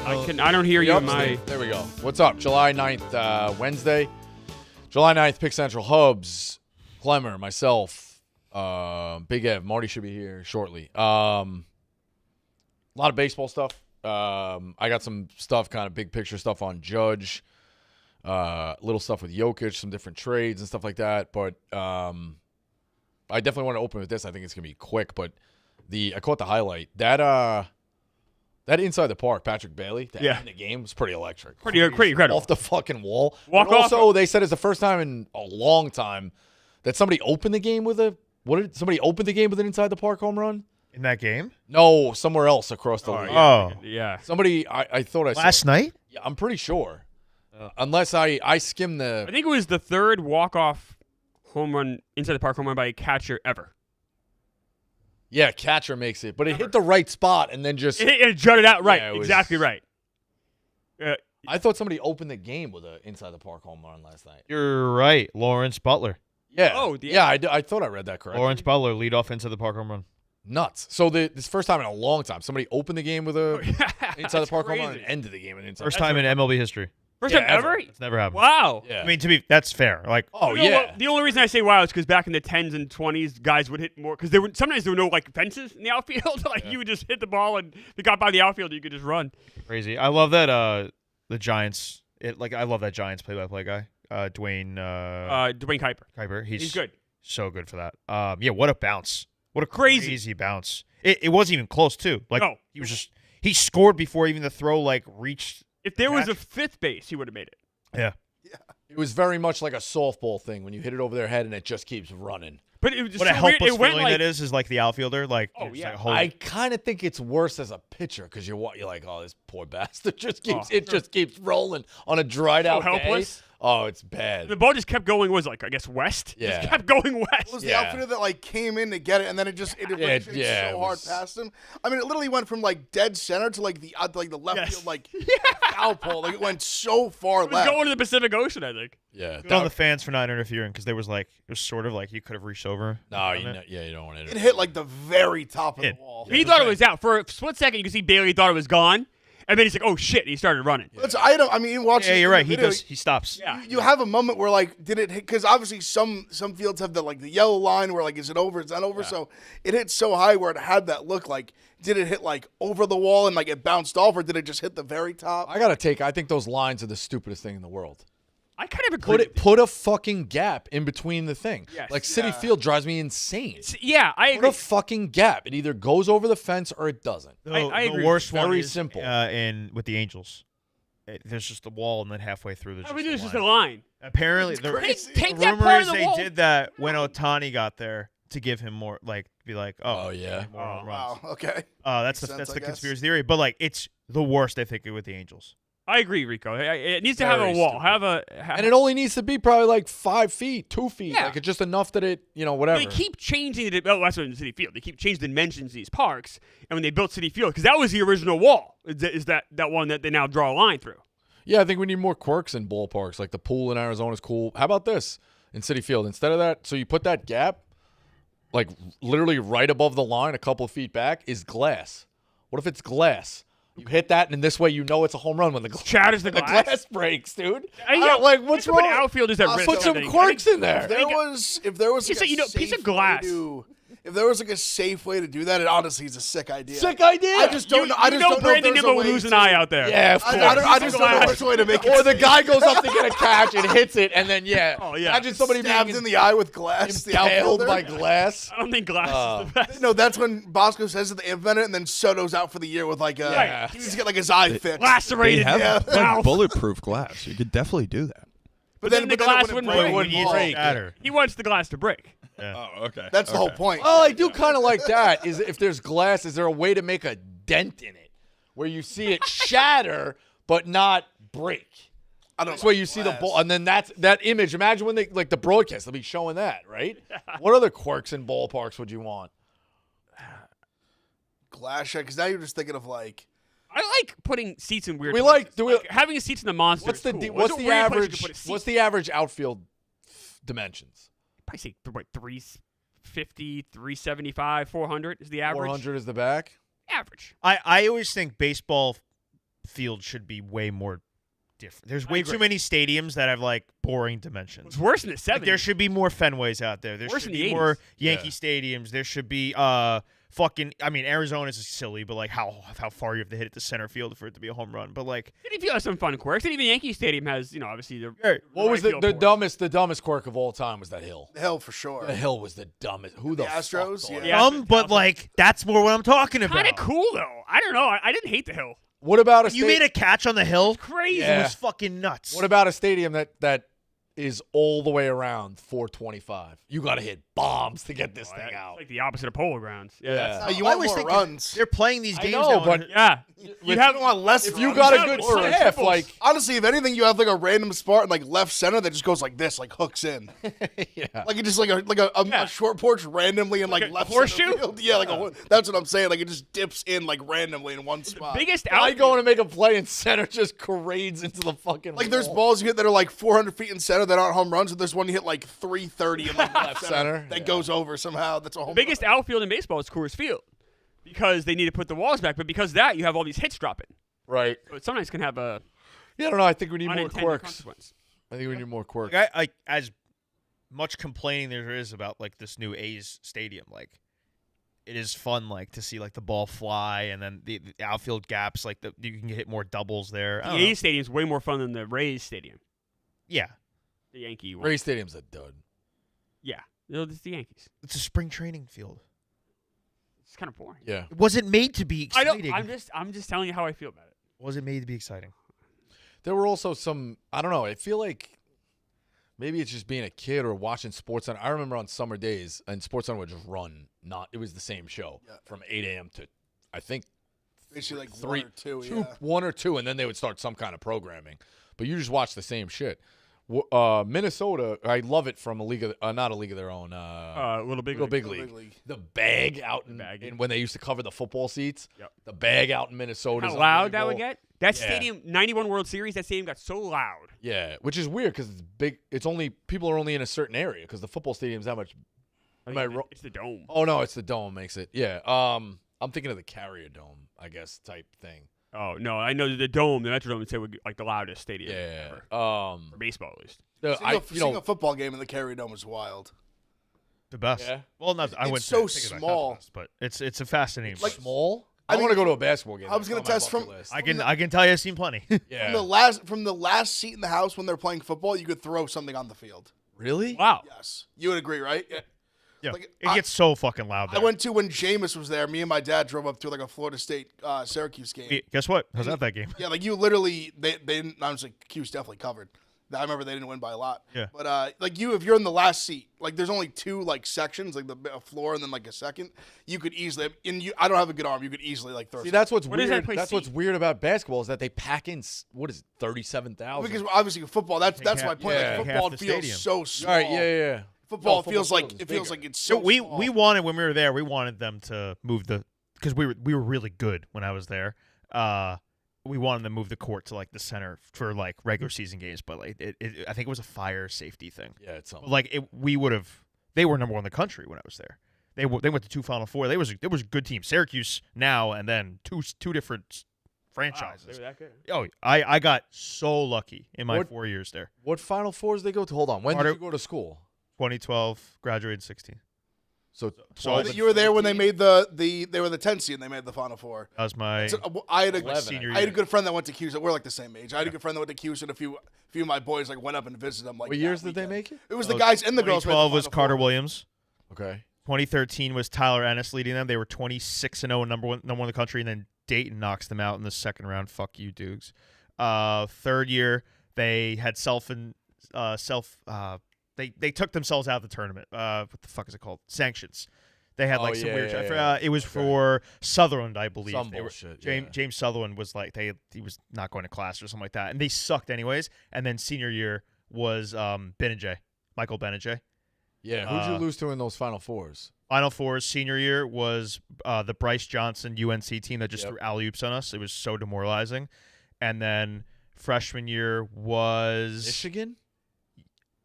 I don't hear you in my. There we go. What's up? July 9th, Wednesday. July 9th, Pick Central Hubs. Clemmer, myself, Big Ev, Marty should be here shortly. A lot of baseball stuff. I got some stuff, kind of big picture stuff on Judge. Little stuff with Jokic, some different trades and stuff like that. But I definitely want to open with this. I think it's gonna be quick. But I caught the highlight that inside the park, Patrick Bailey, to end the game was pretty electric. Pretty incredible. Off the fucking wall. Walk but also, off. they said it's the first time in a long time that somebody opened the game with somebody opened the game with an inside the park home run? In that game? No, somewhere else across the league. Yeah. Somebody, I thought I saw. Last night? Yeah, I'm pretty sure. Unless I skimmed I think it was the third walk-off home run, inside the park home run by a catcher ever. Yeah, catcher makes it. But it hit the right spot and then just. It jutted out right. Yeah, exactly right. I thought somebody opened the game with an inside the park home run last night. You're right. Lawrence Butler. Yeah. Oh, yeah. I thought I read that correctly. Lawrence Butler lead off into the park home run. Nuts. So this first time in a long time, somebody opened the game with a inside the park home run and crazy. ended the game with an inside. First time in MLB history. First Yeah, time ever? It's never happened. Wow. Yeah. I mean, that's fair. Like, Oh, You know yeah. what? The only reason I say wow is because back in the 10s and 20s, guys would hit more because sometimes there were no fences in the outfield. You would just hit the ball and if it got by the outfield, you could just run. crazy. I love that the Giants. I love that Giants play-by-play guy, Dwayne Dwayne Kuiper. He's good. So good for that. Yeah, what a bounce. What a Crazy. crazy bounce. It wasn't even close, too. No. He scored before even the throw reached. If there was a fifth base, he would have made it. Yeah. It was very much like a softball thing when you hit it over their head and it just keeps running. But it was just What a so weird. helpless It went feeling that is like the outfielder. Oh, it's yeah. holy- I kind of think it's worse as a pitcher because you're like, oh, this poor bastard just keeps just keeps rolling on a dried out helpless. day. Oh, it's bad. the ball just kept going. I guess west. Yeah. Just kept going west. It was the outfitter that came in to get it, and then it went it so hard was- past him. I mean, it literally went from dead center to the left Yes. field foul pole. It went so far It was left. going to the Pacific Ocean, I think. Yeah. Good on the fans for not interfering because there was it was sort of you could have reached over. No, you don't want It to. hit the very top of the wall. He thought it was out. For a split second, you could see Bailey thought it was gone. And then he's like, oh, shit. And he started running. Watching. Yeah, you're the right. video, He stops. Yeah. You have a moment where did it hit? Because obviously some fields have the yellow line where is it over? It's not over. So it hit so high where it had that look did it hit over the wall and it bounced off, or did it just hit the very top? I think those lines are the stupidest thing in the world. I kind of agree. Put a fucking gap in between the thing. Yes. City Field drives me insane. Yeah, I Put agree. a fucking gap. It either goes over the fence or it doesn't. I agree. The worst one Very is, simple. with the Angels. There's just a wall, and then halfway through there's All we do is just just a a line. line. Apparently, Take the that rumor part is of the they wall. did that when Otani got there to give him more, be like, Oh, yeah. more home runs. Wow. Okay. That's Makes sense, the I guess. conspiracy theory, but it's the worst I think with the Angels. I agree, Rico. It needs to have a Very wall. stupid. And it only needs to be probably 5 feet, 2 feet. Yeah. It's just enough that it, whatever. They keep changing the. Oh, that's what in City Field. They keep changing the dimensions of these parks. And when they built City Field, because that was the original wall, is that one that they now draw a line through. Yeah, I think we need more quirks in ballparks. Like the pool in Arizona is cool. How about this in City Field? Instead of that, so you put that gap, literally right above the line, a couple of feet back, is glass. What if it's glass? You hit that, and this way you know it's a home run when the Shatters the the glass. glass breaks, dude. I don't what's think when wrong? outfielders at risk. Put I some think. quirks in there. If there was Piece a of- piece safe of glass. way to- if there was a safe way to do that, it honestly is a sick idea. Sick idea. I just don't know. I just don't know if Brandon there's a Nimmo would way lose an to- eye out there. Yeah, of course. I just don't know glass. which way to make it. Or the guy goes up to get a catch and hits it, and then Oh, yeah. imagine somebody stabbed being in the eye with glass. The impaled outfielder. by glass. I don't think glass is the best. No, that's when Bosco says that they implement it, and then Soto's out for the year with Yeah. he needs to get his eye fixed. They Lacerated. have mouth. bulletproof glass. You could definitely do that. But then the glass it wouldn't break. break. wouldn't He needs to break. shatter. He wants the glass to break. Oh, okay. That's the whole point. Well, I do kind of like that. Is if there's glass, is there a way to make a dent in it where you see it shatter but not break? I don't That's know. where you see the ball, and then that image. Imagine when they the broadcast, they'll be showing that, right? What other quirks in ballparks would you want? glass shot, because now you're just thinking of I like putting seats in weird. We places. like- do we- having seats in the monster. What's is the cool. what's What's a the weird place you average? could put a seat? What's the average outfield dimensions? I say 350, 375, 400 is the average. 400 is the back. Average. I always think baseball field should be way more different. There's I way agree. too many stadiums that have like boring dimensions. It's worse in the 70s. Like, there should be more Fenways out there. There Worse should in the be more 80s. Yankee stadiums. There should be Arizona's silly, but like how far you have to hit it to center field for it to be a home run. But like City Field has some fun quirks, and even Yankee Stadium has, obviously the. What was right the field porch. dumbest quirk of all time was that hill. The hill for sure. The hill was the dumbest. Who the Astros? fuck Yeah. thought- Yeah. but like that's more what I'm talking about. Kind of cool though. I don't know. I didn't hate the hill. What about a You made a catch on the hill. Crazy. It Yeah. was fucking nuts. What about a stadium that is all the way around 425? You got to hit bombs to get this thing It's out. like the opposite of Polo Grounds. Yeah. that's- You I want always more think runs. They're playing these I games know, now. but Yeah. You don't want less. if you runs. got a Yeah, good but it's staff, simple. like Honestly, if anything, you have like a random spot in like left center that just goes like this, like hooks in, yeah. like it just like a short porch randomly in like Like a left horseshoe? center field. Yeah, that's what I'm saying. Like it just dips in like randomly in one spot. Biggest I outfield. going to make a play in center just parades into the fucking Like there's wall. balls you hit that are like 400 feet in center that aren't home runs, and there's one you hit like 330 in like left center, that yeah. goes over somehow. That's a home biggest run. outfield in baseball is Coors Field because they need to put the walls back, but because of that you have all these hits dropping. Right. So it sometimes can have a Yeah, I don't know. I think we need more unintended quirks. consequence. I think we need more quirks. Like I as much complaining there is about like this new A's stadium, like it is fun like to see like the ball fly and then the outfield gaps, like you can hit more doubles there. I The don't know. A's Stadium is way more fun than the Rays Stadium. Yeah, The Yankee one. Ray Stadium's a dud. Yeah. It's the Yankees. it's a spring training field. It's kind of boring. Yeah. Was it made to be I exciting? don't. I'm just telling you how I feel about it. Was it made to be exciting? There were also some, I don't know, I feel like maybe it's just being a kid or watching SportsCenter. I remember on summer days, and SportsCenter would just run, it was the same show from 8 a.m. to, I think, Basically like one or two. Yeah. one or two, and then they would start some kind of programming. But you just watch the same shit. Minnesota, I love it from a league of, not a league of their own. Little big. Little League. Big Little League. Big League. The bag out in, bag. when they used to cover the football seats. Yep. The bag out in Minnesota. How loud that would get? That Yeah. stadium, 91 World Series, that stadium got so loud. Yeah, which is weird because it's big. It's only people are only in a certain area because the football stadium's that much. Am I wrong? It's the dome. Oh no, it's the dome makes it. Yeah. I'm thinking of the Carrier Dome, I guess, type thing. Oh no, I know the dome, the Metrodome would say would be like the loudest stadium Yeah. ever. For baseball at least. Seeing a football game in the Carrier Dome is wild. The best. Yeah. Well, not. I It's wouldn't so say- take it back, not the small. best, but it's a fascinating. Like, place. small. I I want to mean, go to a basketball game. I was That's gonna on my test bucket from- list. I can tell you, I've seen plenty. Yeah. From the last seat in the house when they're playing football, you could throw something on the field. Really? Wow. Yes, you would agree, right? Yeah. Yeah, Like, it gets so fucking loud. I There. went to when Jameis was there. Me and my dad drove up to like a Florida State Syracuse game. Hey, guess what? How's that game? Yeah, like you literally, they didn't. Honestly, Q's definitely covered. I remember they didn't win by a lot. Yeah. But like if you're in the last seat, like there's only two like sections, like a floor and then like a second. You could easily, I don't have a good arm. You could easily like throw. See, that's what's What is weird. that place That's what's seat? weird about basketball is that they pack in what is it, 37,000. because obviously football. That's my half- point. yeah. Like half football the feels stadium. so small. All right, yeah. Football No, feels football like field it is feels bigger. like it's So so. we small. wanted when we were there, we wanted them to move because we were really good when I was there. We wanted them to move the court to like the center for like regular season games, but like I think it was a fire safety thing. Yeah, it's something. Like they were number one in the country when I was there. They went to 2 Final Four. There was a good team. Syracuse now and then two different franchises. Wow, they were that good. Oh, I got so lucky in my What- 4 years there. What Final Fours they go to? Hold on. When Carter- did you go to school? 2012, graduated 16. So So You were there when they made they were the 10th seed and they made the Final Four. That was my I had a 11, senior I had a year. good friend that went to Houston. We're like the same age. I had a good friend that went to Houston. A few of my boys like went up and visited them. Like what years that did they weekend. make it? It was the guys and the girls. made the 2012 was Final Carter Four. Williams. Okay. 2013 was Tyler Ennis leading them. They were 26-0, number one in the country, and then Dayton knocks them out in the second round. Fuck you, Dukes. Third year they had they took themselves out of the tournament. What the fuck is it called? Sanctions. They had like some yeah, weird. yeah, I yeah. forgot. It was for Sutherland, I believe. Some They were- bullshit, James, yeah. James Sutherland was like he was not going to class or something like that, and they sucked anyways. And then senior year was Benajay, Michael Benajay. Yeah. Who'd you lose to in those Final Fours? Final Fours senior year was the Bryce Johnson UNC team that just Yep. threw alley-oops on us. It was so demoralizing. And then freshman year was Michigan.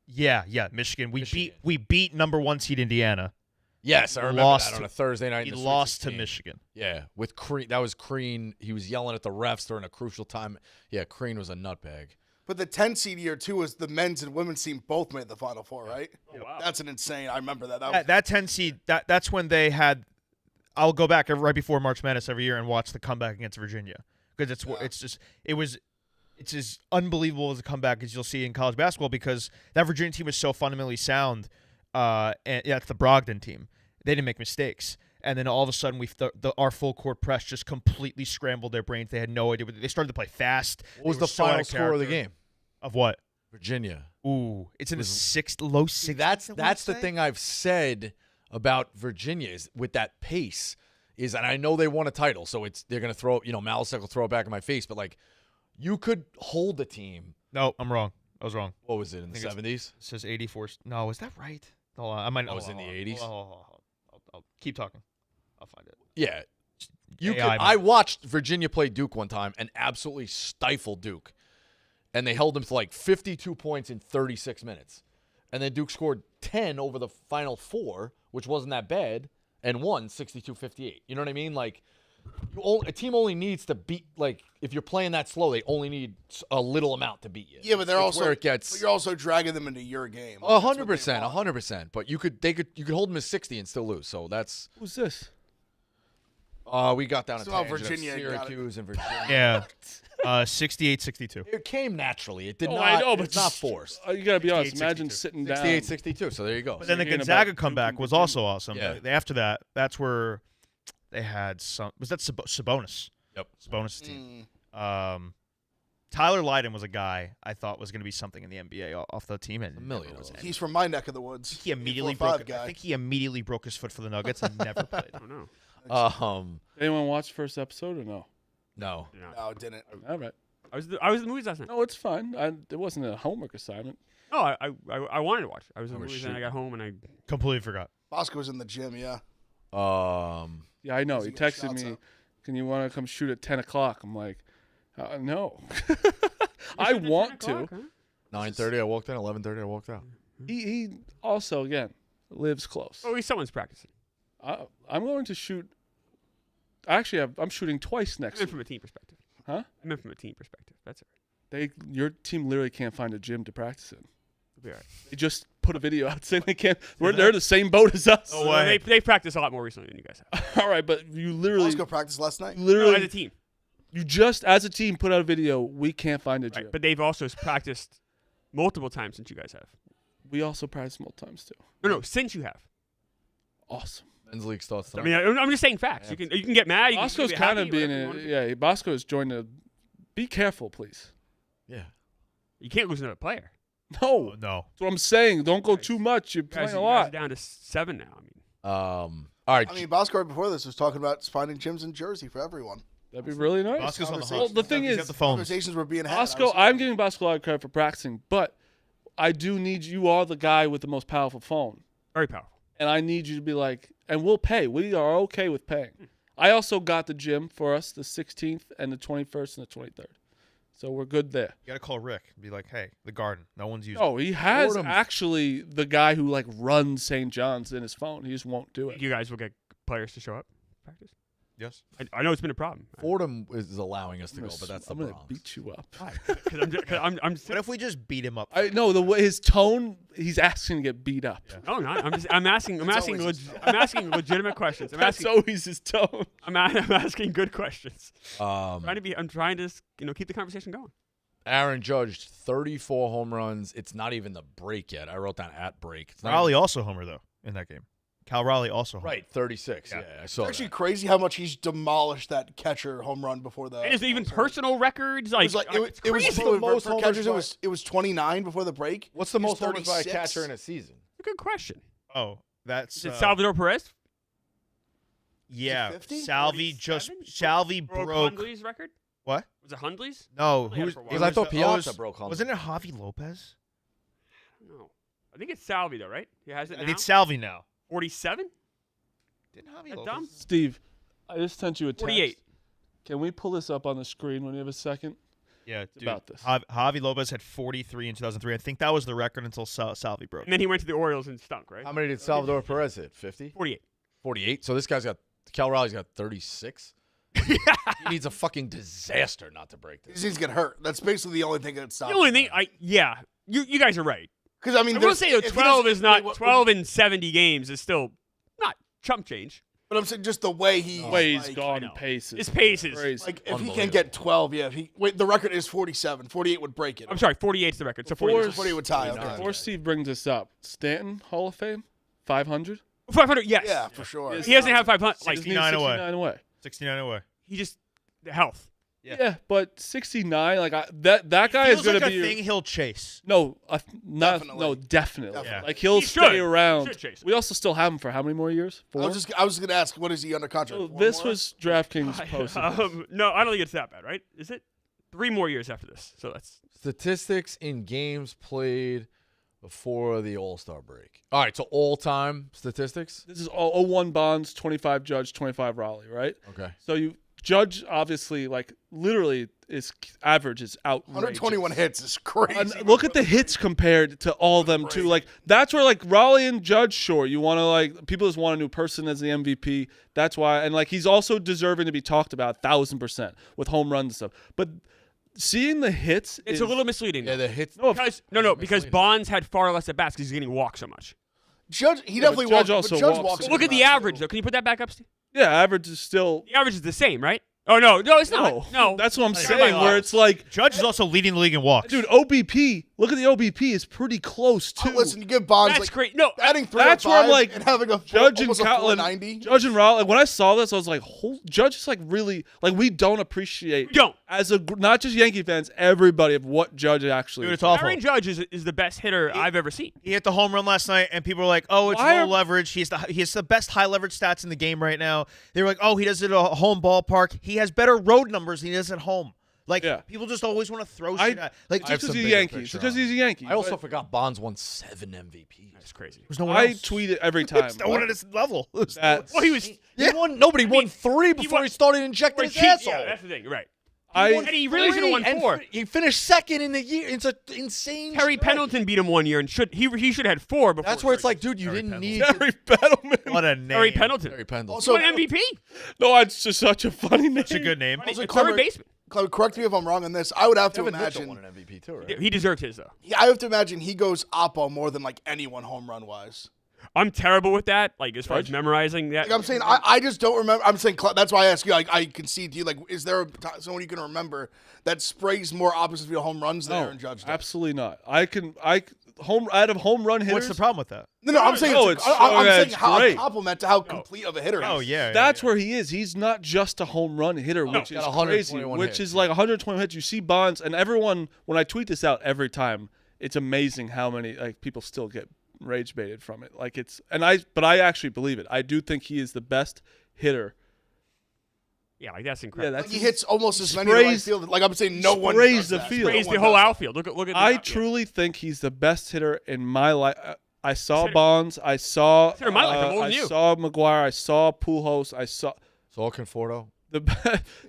yeah, Michigan. Michigan. We beat number 1 seed Indiana Yes, I remember lost that on to- a Thursday night. He in the lost Sweet to 16. Michigan. Yeah, with Crean. That was Crean. He was yelling at the refs during a crucial time. Yeah, Crean was a nutbag. But the 10 seed year too was the men's and women's team both made the Final Four, right? Oh, wow. That's an insane. I remember that. That was, That 10 seed, that's when they had. I'll go back right before March Madness every year and watch the comeback against Virginia because it's as unbelievable as a comeback as you'll see in college basketball because that Virginia team was so fundamentally sound. And yeah, it's the Brogdon team. They didn't make mistakes. And then all of a sudden, our full court press just completely scrambled their brains. They had no idea. They started to play fast. What was They the were so out final of score of the character. game? Of what? Virginia. Ooh, it's in the low 60s. That's the thing I've said about Virginia is with that pace is, and I know they won a title, so they're gonna throw. Malasek will throw it back in my face, but like, you could hold the team. No, I'm wrong. I was wrong. What was it in the 70s? It says 84. No, is that right? Hold on. I might. That was in the 80s? Hold on. I'll keep talking. I'll find it. Yeah. You AI, could, I watched Virginia play Duke one time and absolutely stifle Duke. And they held them to like 52 points in 36 minutes. And then Duke scored 10 over the final 4, which wasn't that bad, and won 62-58. You know what I mean? Like, a team only needs to beat, like, if you're playing that slow, they only need a little amount to beat you. yeah, but they're It's also where it gets but you're also dragging them into your game. Like, that's what they 100%, want. 100%. But you could hold them as 60 and still lose. So that's Who's this? we got down a Somehow tangent of Virginia got it. Syracuse and Virginia. Yeah. 68-62. It came naturally. It did Oh, not. I know, but it's not forced. You gotta be honest. 68-62. Imagine sitting down. 68-62. So there you go. But then the Thinking Gonzaga about comeback Duke was and also awesome. Yeah. After that, that's where they had some. Was that Sabonis? Yep. Sabonis' team. Tyler Lydon was a guy I thought was going to be something in the NBA off the team, and A million never was of them. any. He's from my neck of the woods. He immediately 4'5" broke. guy. I think he immediately broke his foot for the Nuggets and never played. I don't know. No. Anyone watch the first episode or no? No, it didn't. All right. I was at the movies last night. No, it's fine. It wasn't a homework assignment. No, I wanted to watch. I was in the was movies and I got home and I. Completely forgot. Bosco was in the gym. Yeah. Yeah, I know. Does He he get texted shots me, up? "Can you want to come shoot at 10 o'clock?" I'm like, no. I want to. 9:30. I walked in. 11:30. I walked out. He also again lives close. Oh, at least someone's practicing. I'm going to shoot. Actually, I'm shooting twice I next meant week. from a team perspective. Huh? I meant from a team perspective. That's it. Your team literally can't find a gym to practice in. It'll be all right. They just put a video out saying they can't. They're the same boat as us. Oh, well, they practice a lot more recently than you guys have. All right, but you literally, Bosco practiced last night. No, literally, as a team. you just as a team put out a video. We can't find a gym. Right. But they've also practiced multiple times since you guys have. We also practice multiple times too. No, since you have. Awesome. Men's league starts I tonight. mean, I'm just saying facts. Yeah. You can get mad. You can Bosco's be kind happy, of being whatever you wanna be. yeah. Bosco is joined a. Be careful, please. Yeah. You can't lose another player. No, No. that's what I'm saying. Don't go too much. You're You guys, playing a you guys are lot. down to 7 now. I mean, All right. I mean, Bosco right before this was talking about finding gyms in Jersey for everyone. That'd be really nice. Bosco's on the Well, host. the thing He's is, got the phones. Conversations were being had. Bosco, I'm giving Bosco a lot of credit for practicing, but I do need you are the guy with the most powerful phone. very powerful. And I need you to be like, and we'll pay. We are okay with paying. I also got the gym for us the 16th and the 21st and the 23rd. So we're good there. You got to call Rick and be like, hey, the garden. No one's using Oh, he has Fordham. actually the guy who like runs St. John's in his phone. He just won't do it. You guys will get players to show up practice. Yes. I know it's been a problem. Fordham is allowing us to go, but that's the I'm gonna Bronx. beat you up. Because I'm What if we just beat him up? I know the way his tone. He's asking to get beat up. No, not. I'm asking legitimate questions. That's always his tone. I'm asking good questions. Um, I'm trying to keep the conversation going. Aaron Judge, 34 home runs. It's not even the break yet. I wrote down at break. It's not Raleigh also homer, though, in that game. Cal Raleigh also homer. Right, 36. Yeah, I saw It's actually that. crazy how much he's demolished that catcher home run before the. And is there even personal records? Like, It was like it was crazy. the most for homers catchers. by- It was 29 before the break. What's the He's most homers by a 36. catcher in a season? a good question. Oh, that's Is it Salvador Perez? yeah. 50? Salvi just 47? Salvi broke. Hundley's record? What? Was it Hundley's? No, Hundley had it who's? for a while. Because I thought it was- Piazza broke home. Wasn't it Javi Lopez? No. I think it's Salvi though, right? He has it I now. think it's Salvi now. 47? Didn't Javi That Lopez? dumb? Steve, I just sent you a text. 48. Can we pull this up on the screen when you have a second? Yeah, dude, about this. Javi Lopez had 43 in 2003. I think that was the record until Salvi broke. And then he went to the Orioles and stunk, right? How many did Salvador Perez hit? 50? 48. 48? So this guy's got – Cal Raleigh's got 36? He needs a fucking disaster not to break He this. just needs to get hurt. That's basically the only thing that stops. The only thing, you guys are right. Because I mean, I will say though, if he 12 doesn't- is not wait, 12 in 70 games is still not chump change. But I'm saying just the way he. The way he's like, gone I know. paces. His pace is- crazy. Like if he can get 12, yeah. If he the record is 47. 48 would break it. I'm sorry, 48 is the record. So Before- 48. 48 would tie. Okay. Before Steve brings this up, Stanton Hall of Fame, 500. 500, yes. Yeah, for sure. He doesn't have 500. Like 69 away. 69 away. 69 away. he just the health. Yeah, but 69, like that guy is Feels going like to a be thing he'll chase. no, not Definitely. no, definitely. Yeah. Like he'll He stay should. He around. should chase it. We also still have him for how many more years? 4. I was going to ask, what is he under contract? So 4 this more? was DraftKings posted. No, I don't think it's that bad, right? Is it? 3 more years after this. So that's Statistics in games played before the All-Star break. All right, so all-time statistics? This is all 01 Bonds, 25 Judge, 25 Raleigh, right? Okay. So you Judge obviously like literally is average is outrageous. 121 hits is crazy. And look at the hits compared to all of them too. Like that's where like Raleigh and Judge, sure, you want to like people just want a new person as the MVP. That's why, and like he's also deserving to be talked about 1,000% with home runs and stuff. But seeing the hits, it's is, a little misleading. Yeah, the hits. because Bonds had far less at bats because he's getting walked so much. Judge, he definitely Judge walks. also Judge walks. walks. Look at the average though. Can you put that back up, Steve? yeah, average is still. The average is the same, right? Oh no, it's not. No, That's what I'm Sorry, saying. my Where loss. it's like, Judge is also leading the league in walks. dude, OBP. Look at the OBP is pretty close too. Listen, you give Bonds That's like great. No, adding 305 That's where I'm like, and having a Judge and almost a Catlin, 490. Judge and Raleigh. When I saw this, I was like, Judge is like really like we don't appreciate. We don't. As a not just Yankee fans, everybody of what Judge actually. Dude, is. it's awful. Aaron Judge is the best hitter I've ever seen. He hit the home run last night, and people were like, "Oh, it's Why low are- leverage. He has the best high leverage stats in the game right now." They were like, "Oh, he does it at a home ballpark. He has better road numbers than he does at home." Like Yeah. people just always want to throw I- shit at. Like I have Just because some he's a bigger Yankee. picture Because on he's a Yankee. I also But forgot Bonds won 7 MVPs. That's crazy. there's no one I else. tweet it every time. There's no one at his level. That- Well, he was. Nobody won 3 before won- he started injecting his asshole. Yeah, that's the thing. Right. I And he really should have won 4. He finished second in the year. It's an insane. Terry stretch. Pendleton beat him 1 year, and he should have had 4 before. That's where it's like, dude, you didn't need Terry Pettleman. What a name. Terry Pendleton. Terry Pendleton. Also, What MVP? No, it's just such a funny name. It's a good name. Also, Third Clemmer- baseman. Clemmer, correct me if I'm wrong on this. I would have to Devin Mitchell imagine. won an MVP too, right? He deserved his though. I have to imagine he goes oppo more than like anyone home run wise. I'm terrible with that. Like as far as memorizing that. Like I'm saying, I just don't remember. I'm saying that's why I ask you. I concede to you. Like, is there someone you can remember that sprays more opposite field home runs than Aaron Judge does? Absolutely not. I out of home run hitters. What's the problem with that? No, I'm saying No, it's it's- I'm yeah, saying it's how a great. compliment to how complete of a hitter. Oh he is. yeah. That's where he is. He's not just a home run hitter, which He's is got crazy. 121 Which hits. is like 120 hits. You see Bonds, and everyone. When I tweet this out every time, it's amazing how many like people still get rage baited from it. Like it's but I actually believe it. I do think he is the best hitter. Yeah, like that's Yeah, incredible. Like that's he hits almost as many to right sprays- field. Like I'm saying, no one sprays does the that. field. No Praise one the whole does that. outfield. Look at. I yeah. truly think he's the best hitter in my life. I saw hitter. Bonds. I saw. hitter in my life. I'm older I than you. saw McGuire. I saw Pujols. I saw. So Conforto.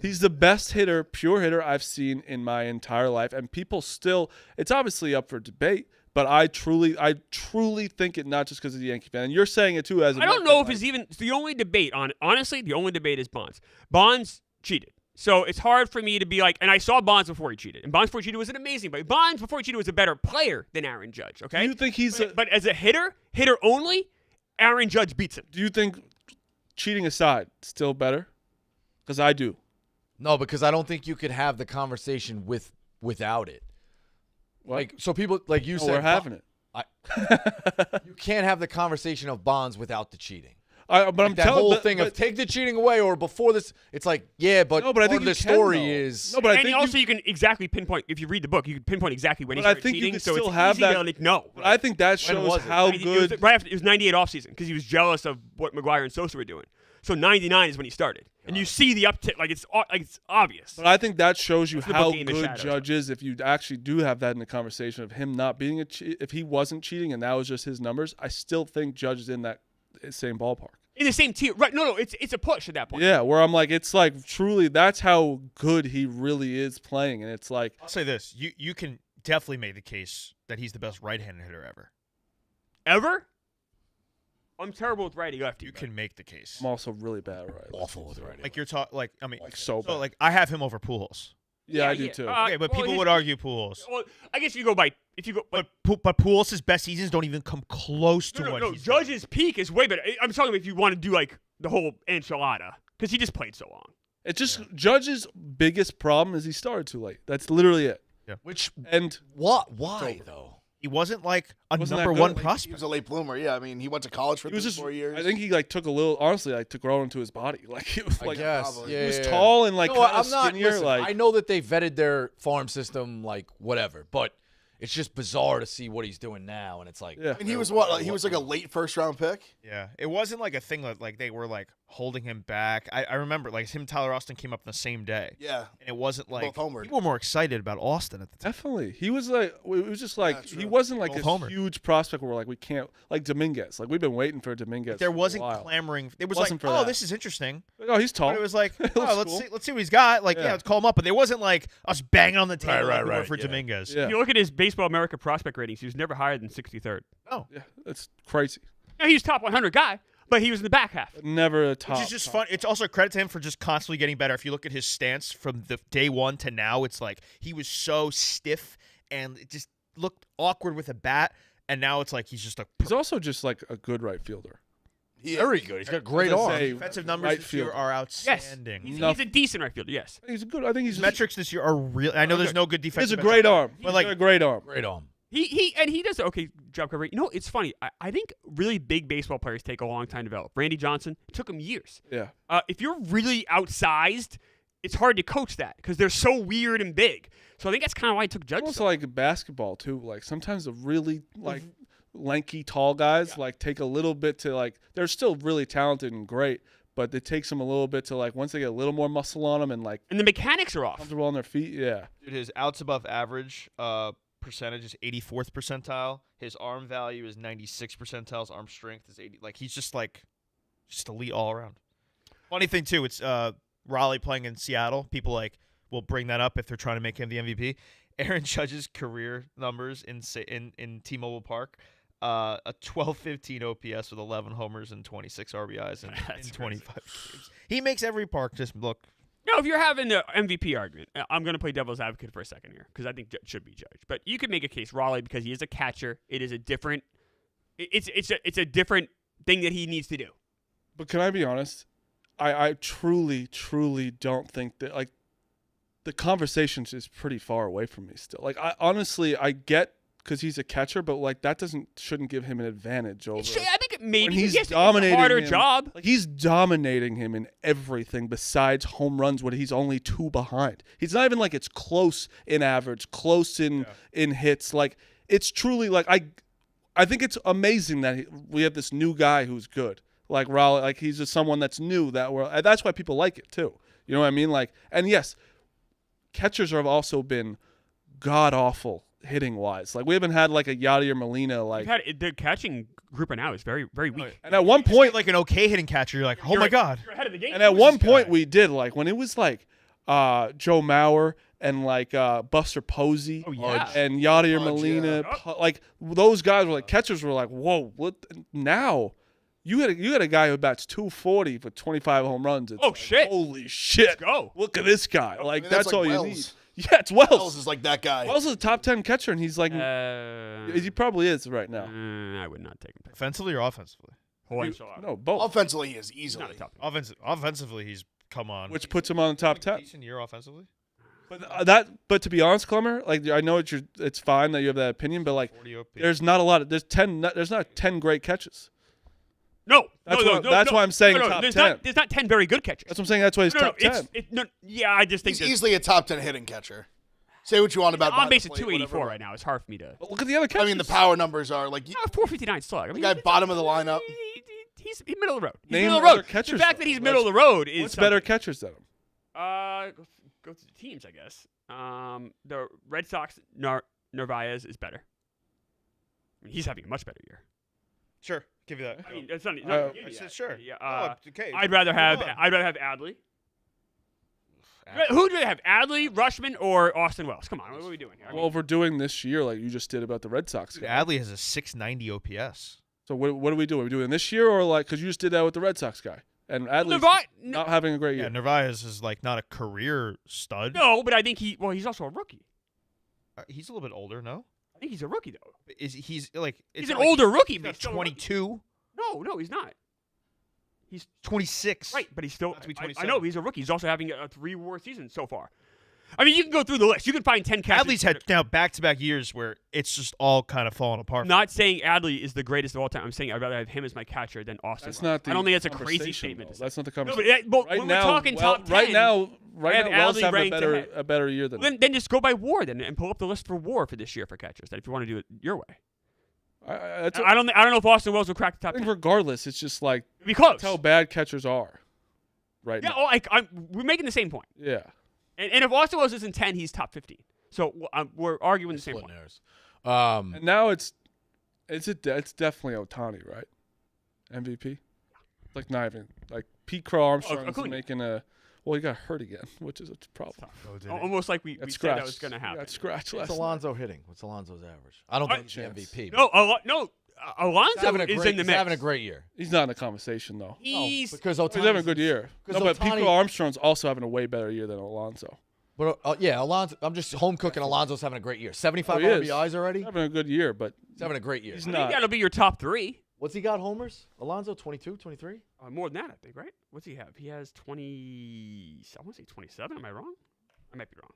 He's the best hitter, pure hitter I've seen in my entire life, and people still. It's obviously up for debate, but I truly think it not just because of the Yankee fan. And you're saying it too as a I don't Met know fan, if like, it's even the only debate on. Honestly, the only debate is Bonds. Bonds cheated. So it's hard for me to be like, and I saw Bonds before he cheated, and Bonds before he cheated was an amazing player. Bonds before he cheated was a better player than Aaron Judge. Okay, Do you think he's? but as a hitter only, Aaron Judge beats him. Do you think cheating aside, still better? Because I do. No, because I don't think you could have the conversation without it. What? Like so, people like you No, said, we're having it. you can't have the conversation of Bonds without the cheating. But I'm That telling whole but- thing but- of take the cheating away, or before this, it's like but No, but I part think of the you can, story though. is No, but I And think also you can exactly pinpoint if you read the book, you can pinpoint exactly when he But I started think you cheating. can So still it's have easy that- to like no. But I think that When shows was it? how It was good. right after it was 98 offseason because he was jealous of what McGuire and Sosa were doing. So 99 is when he started, and you see the uptick like it's obvious. But I think that shows you the how book Game of good Shadows. Judge is if you actually do have that in the conversation of him not being if he wasn't cheating and that was just his numbers. I still think Judge is in that same ballpark. in the same tier. Right? No, it's a push at that point. Yeah, where I'm like, it's like truly that's how good he really is playing, and it's like I'll say this: you can definitely make the case that he's the best right-handed hitter ever. Ever? I'm terrible with righty lefty. You can make the case. I'm also really bad at right. Awful with right. Like you're talking, like I mean, Like so bad. like I have him over Pujols. Yeah, I do too. Okay, but people would argue Pujols. Well, I guess you go by if you go. But Pujols' best seasons don't even come close to what he's doing. Judge's peak is way better. I'm talking if you want to do like the whole enchilada because he just played so long. It's just Judge's biggest problem is he started too late. That's literally it. Which And what? Why though? He wasn't like a Wasn't that number good? one Like, He prospect. was a late bloomer. Yeah, I mean, he went to college for he was 3 just. 4 years. I think he like took a little. Honestly, like to grow into his body. Like it was I like guess. probably. Yeah, he was yeah, tall and like no, kind of I'm not. skinnier. Listen, Like I know that they vetted their farm system, like whatever, but it's just bizarre to see what he's doing now, and it's like, yeah. And he was what? Like, he was like a late first-round pick. Yeah, it wasn't like a thing that like they were like holding him back. I remember like him and Tyler Austin came up the same day, Yeah. and it wasn't like Both homered. people were more excited about Austin at the time. Definitely, he was like. It was just like Yeah, he true. wasn't like Both this homer. huge prospect where like we can't like Dominguez. Like we've been waiting for Dominguez. There for a wasn't while. clamoring. It was Wasn't like, for oh, that. this is interesting. Like, oh, he's tall. But it was like, Looks oh, cool. let's see what he's got. Like, yeah, Yeah. let's call him up. But there wasn't like us banging on the table like we were for yeah. Dominguez. Yeah. If you look at his Baseball America prospect ratings, he was never higher than 63rd. Oh, Yeah, that's crazy. Now, he was top 100 guy, but he was in the back half. Never a top. which is just fun. It's also a credit to him for just constantly getting better. If you look at his stance from the day one to now, it's like he was so stiff and it just looked awkward with a bat. And now it's like he's just a He's also just like a good right fielder. very good. He's got great As I arm. say, defensive numbers right this year fielder. are Yes. outstanding. He's No. a decent right fielder, yes. He's good. I think he's His metrics this year are real. I know there's no good He has defensive. a great arm. But, like- He's got a great arm. Great arm. He does an okay job covering. You know, it's funny. I think really big baseball players take a long time to develop. Randy Johnson, it took him years. Yeah. If you're really outsized, it's hard to coach that because they're so weird and big. So I think that's kind of why it took Judge. Almost so like basketball too. Like sometimes the really like lanky tall guys like take a little bit to like they're still really talented and great, but it takes them a little bit to like once they get a little more muscle on them and like and the mechanics are off. comfortable on their feet. Yeah. Dude, his outs above average percentage is 84th percentile. His arm value is 96 percentile. His arm strength is 80. Like he's just elite all around. Funny thing too, it's Raleigh playing in Seattle. People like will bring that up if they're trying to make him the MVP. Aaron Judge's career numbers in T-Mobile Park. A 12-15 OPS with 11 homers and 26 RBIs in 25 games. He makes every park just look. No, if you're having the MVP argument, I'm going to play devil's advocate for a second here because I think Judge should be judged. But you could make a case Raleigh because he is a catcher. It is a different. It's a different thing that he needs to do. But can I be honest? I truly don't think that like the conversation is pretty far away from me still. Like I honestly I get because he's a catcher, but like that shouldn't give him an advantage over. I think it maybe when he's yes, it's a dominating harder him, job. Like he's dominating him in everything besides home runs, when he's only 2 behind. He's not even like it's close in average, close in hits. Like it's truly like I think it's amazing that we have this new guy who's good. Like Raleigh, like he's just someone that's new that's why people like it too. You know what I mean? Like, and yes, catchers have also been god awful hitting wise. Like we haven't had like a Yadier Molina like. The catching group right now is very very weak. And at one Point point, like an okay hitting catcher. You're like, oh my god. You're ahead of the game. and at Who's one this point guy? we did like when it was like Joe Mauer and like Buster Posey yeah. and Yadier Pudge, Molina, yeah. like those guys were like catchers were like, whoa, what now? You had a guy who bats 240 for 25 home runs. It's Oh, like, shit. Holy shit! Let's go. Look at this guy. Like mean, that's that's all like you Wells. need. Yeah, it's Wells. Wells is like that guy. Wells is a top 10 catcher, and he's like, he probably is right now. I would not take him. Offensively or offensensively? No, both. Offensively, he is Not easily. a top. Offensively, he's come on. Which puts him on the top 10. Decent year offensively. But to be honest, Clemmer, like I know it's fine that you have that opinion, but like 40 OP. there's not a lot of there's not 10 great catches. No, That's why I'm saying top there's 10. There's not 10 very good catchers. That's what I'm saying. That's why he's top 10. Yeah, I just think He's easily a top 10 hitting catcher. Say what you want about on base behind at the plate, 284 whatever. right now. It's hard for me to. But look at the other catches. I mean, the power numbers are like 459 slug. I the mean, guy bottom of the lineup. He's middle of the road. He's Name middle of the other road. catchers, The fact though. that he's middle of the road is What's better something. catchers than him? Go to the teams, I guess. The Red Sox Narvaez is better. I mean, he's having a much better year. Sure, give you that. I mean, that's not. I said sure. Yeah, Oh, okay. I'd rather have Come on. Adley. Who do they have? Adley, Rushman, or Austin Wells? Come on, what are we doing here? I Well, if we're doing this year like you just did about the Red Sox guy. Adley has a 690 OPS. So what are we doing? Are we doing this year or like because you just did that with the Red Sox guy and Adley's not having a great Yeah, year? Narvaez is like not a career stud. no, but I think he's also a rookie. He's a little bit older. No, I think he's a rookie though. he's like it's He's an not like older rookie, He's but not he's still a rookie. 22, No, he's not. He's 26. right, but he's still. About to be I 27. know he's a rookie. He's also having a 3-war season so far. I mean, you can go through the list. You can find 10 catches. Adley's had now back-to-back years where it's just all kind of falling apart. I'm not saying Adley is the greatest of all time. I'm saying I'd rather have him as my catcher than Austin. That's Wells. not the I don't think that's a crazy conversation, statement. though. To say. That's not the No, conversation. but right when now, we're talking top 10, right now, have Wells Adley having ranked ahead. a better year than him. then just go by WAR then and pull up the list for WAR for this year for catchers. Then if you want to do it your way, I don't know if Austin Wells will crack the I top think 10. regardless, it's just like It'd be close. that's how bad catchers are. Right Yeah, now. we're making the same point. Yeah. And if Austin Wells isn't 10, he's top 15. So we're arguing the same Splitting point. hairs. And now it's definitely Otani, right? MVP. It's like not even like Pete Crow Armstrong's Acuna. making a. Well, he got hurt again, which is a problem. Almost like we Got said that scratched. was going to happen. Got scratched last What's night. Alonso hitting? What's Alonso's average? I don't think it's the MVP. No, Alonso He's having a is great, in the he's mix. having a great year. He's not in the conversation though. He's Because He's having a Otani's good year. No, because but Pete Otani- Crow Armstrong's also having a way better year than Alonso. But yeah, Alonso. I'm just home cooking. Alonso's having a great year. 75 Oh, he is. RBIs already. He's having a good year, but He's having a great year. he's I think not. that'll be your top 3. What's he got? Homers? Alonso 22, 23. More than that, I think, right? What's he have? He has 20. I want to say 27. Am I wrong? I might be wrong.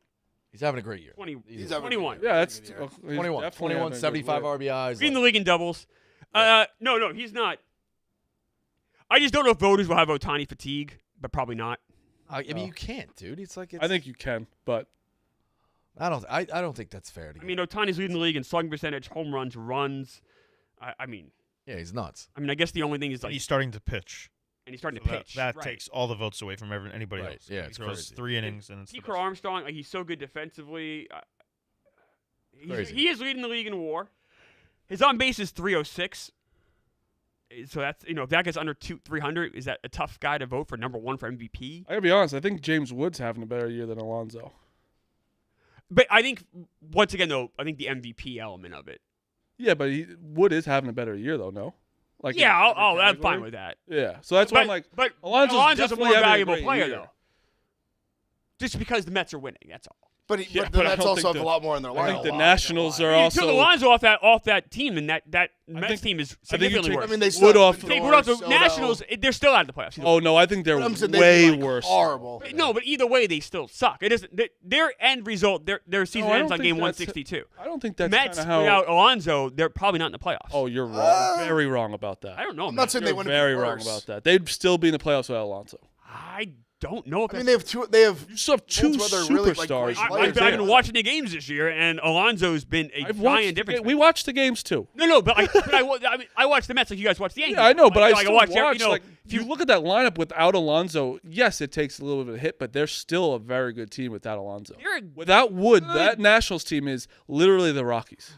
He's having a great year. 20. He's having a 21. good Yeah, that's He's 21, definitely 21, having a good 75 year. RBIs. In the league in doubles. No, he's not. I just don't know if voters will have Otani fatigue, but probably not. I mean, you can't, dude. It's like I think you can, but I don't think that's fair. I mean, Otani's leading the league in slugging percentage, home runs. I mean, yeah, he's nuts. I guess the only thing is And like, he's starting to pitch. and he's starting So to pitch. That right. takes all the votes away from anybody Right. else. Yeah, he it's throws crazy. 3 innings and it's the Pete best. Crow Armstrong, like, he's so good defensively. Crazy. He is leading the league in WAR. His on base is 306. So that's if that gets under 300, is that a tough guy to vote for number 1 for MVP? I gotta be honest. I think James Wood's having a better year than Alonso. But I think once again though, I think the MVP element of it. Yeah, but Wood is having a better year though. No, like Yeah, in every I'm fine category. with that. Yeah, so that's why I'm like, but Alonso's Alonso's a definitely more having a valuable great player year. though. Just because the Mets are winning, that's all. But, Yeah, but but I the Mets don't also think have a the- lot more in their I lineup. think the Nationals are You took also. Alonso off that team, and that Mets think- team is I think you significantly took- worse. I mean, they still Wood have off- Lindor, Hey, but also Soto. Nationals, they're still out of the playoffs. Oh no, I think they're But I'm saying they'd way be, like, worse. Horrible. No, but either way, they still suck. It isn't their end result. Their season I ends don't on think game that's- 162. I don't think that's Mets kind of how. without Alonso, they're probably not in the playoffs. Oh, you're wrong. Very wrong about that. I don't know. I'm man. not saying they You're wouldn't very be wrong worse. about that. They'd still be in the playoffs without Alonso. I don't know if I mean, that's they have You still have 2 multiple other really, like, superstars. great I've players. been watching the games this year, and Alonso's been a I've giant watched the difference. ga- we watched the games too. No, but I watched the Mets like you guys watch the Yankees. Yeah, I know, but I like, still watch watch. every, Like, if you look at that lineup without Alonso, yes, it takes a little bit of a hit, but they're still a very good team without Alonso. They're Without Wood, good. that Nationals team is literally the Rockies.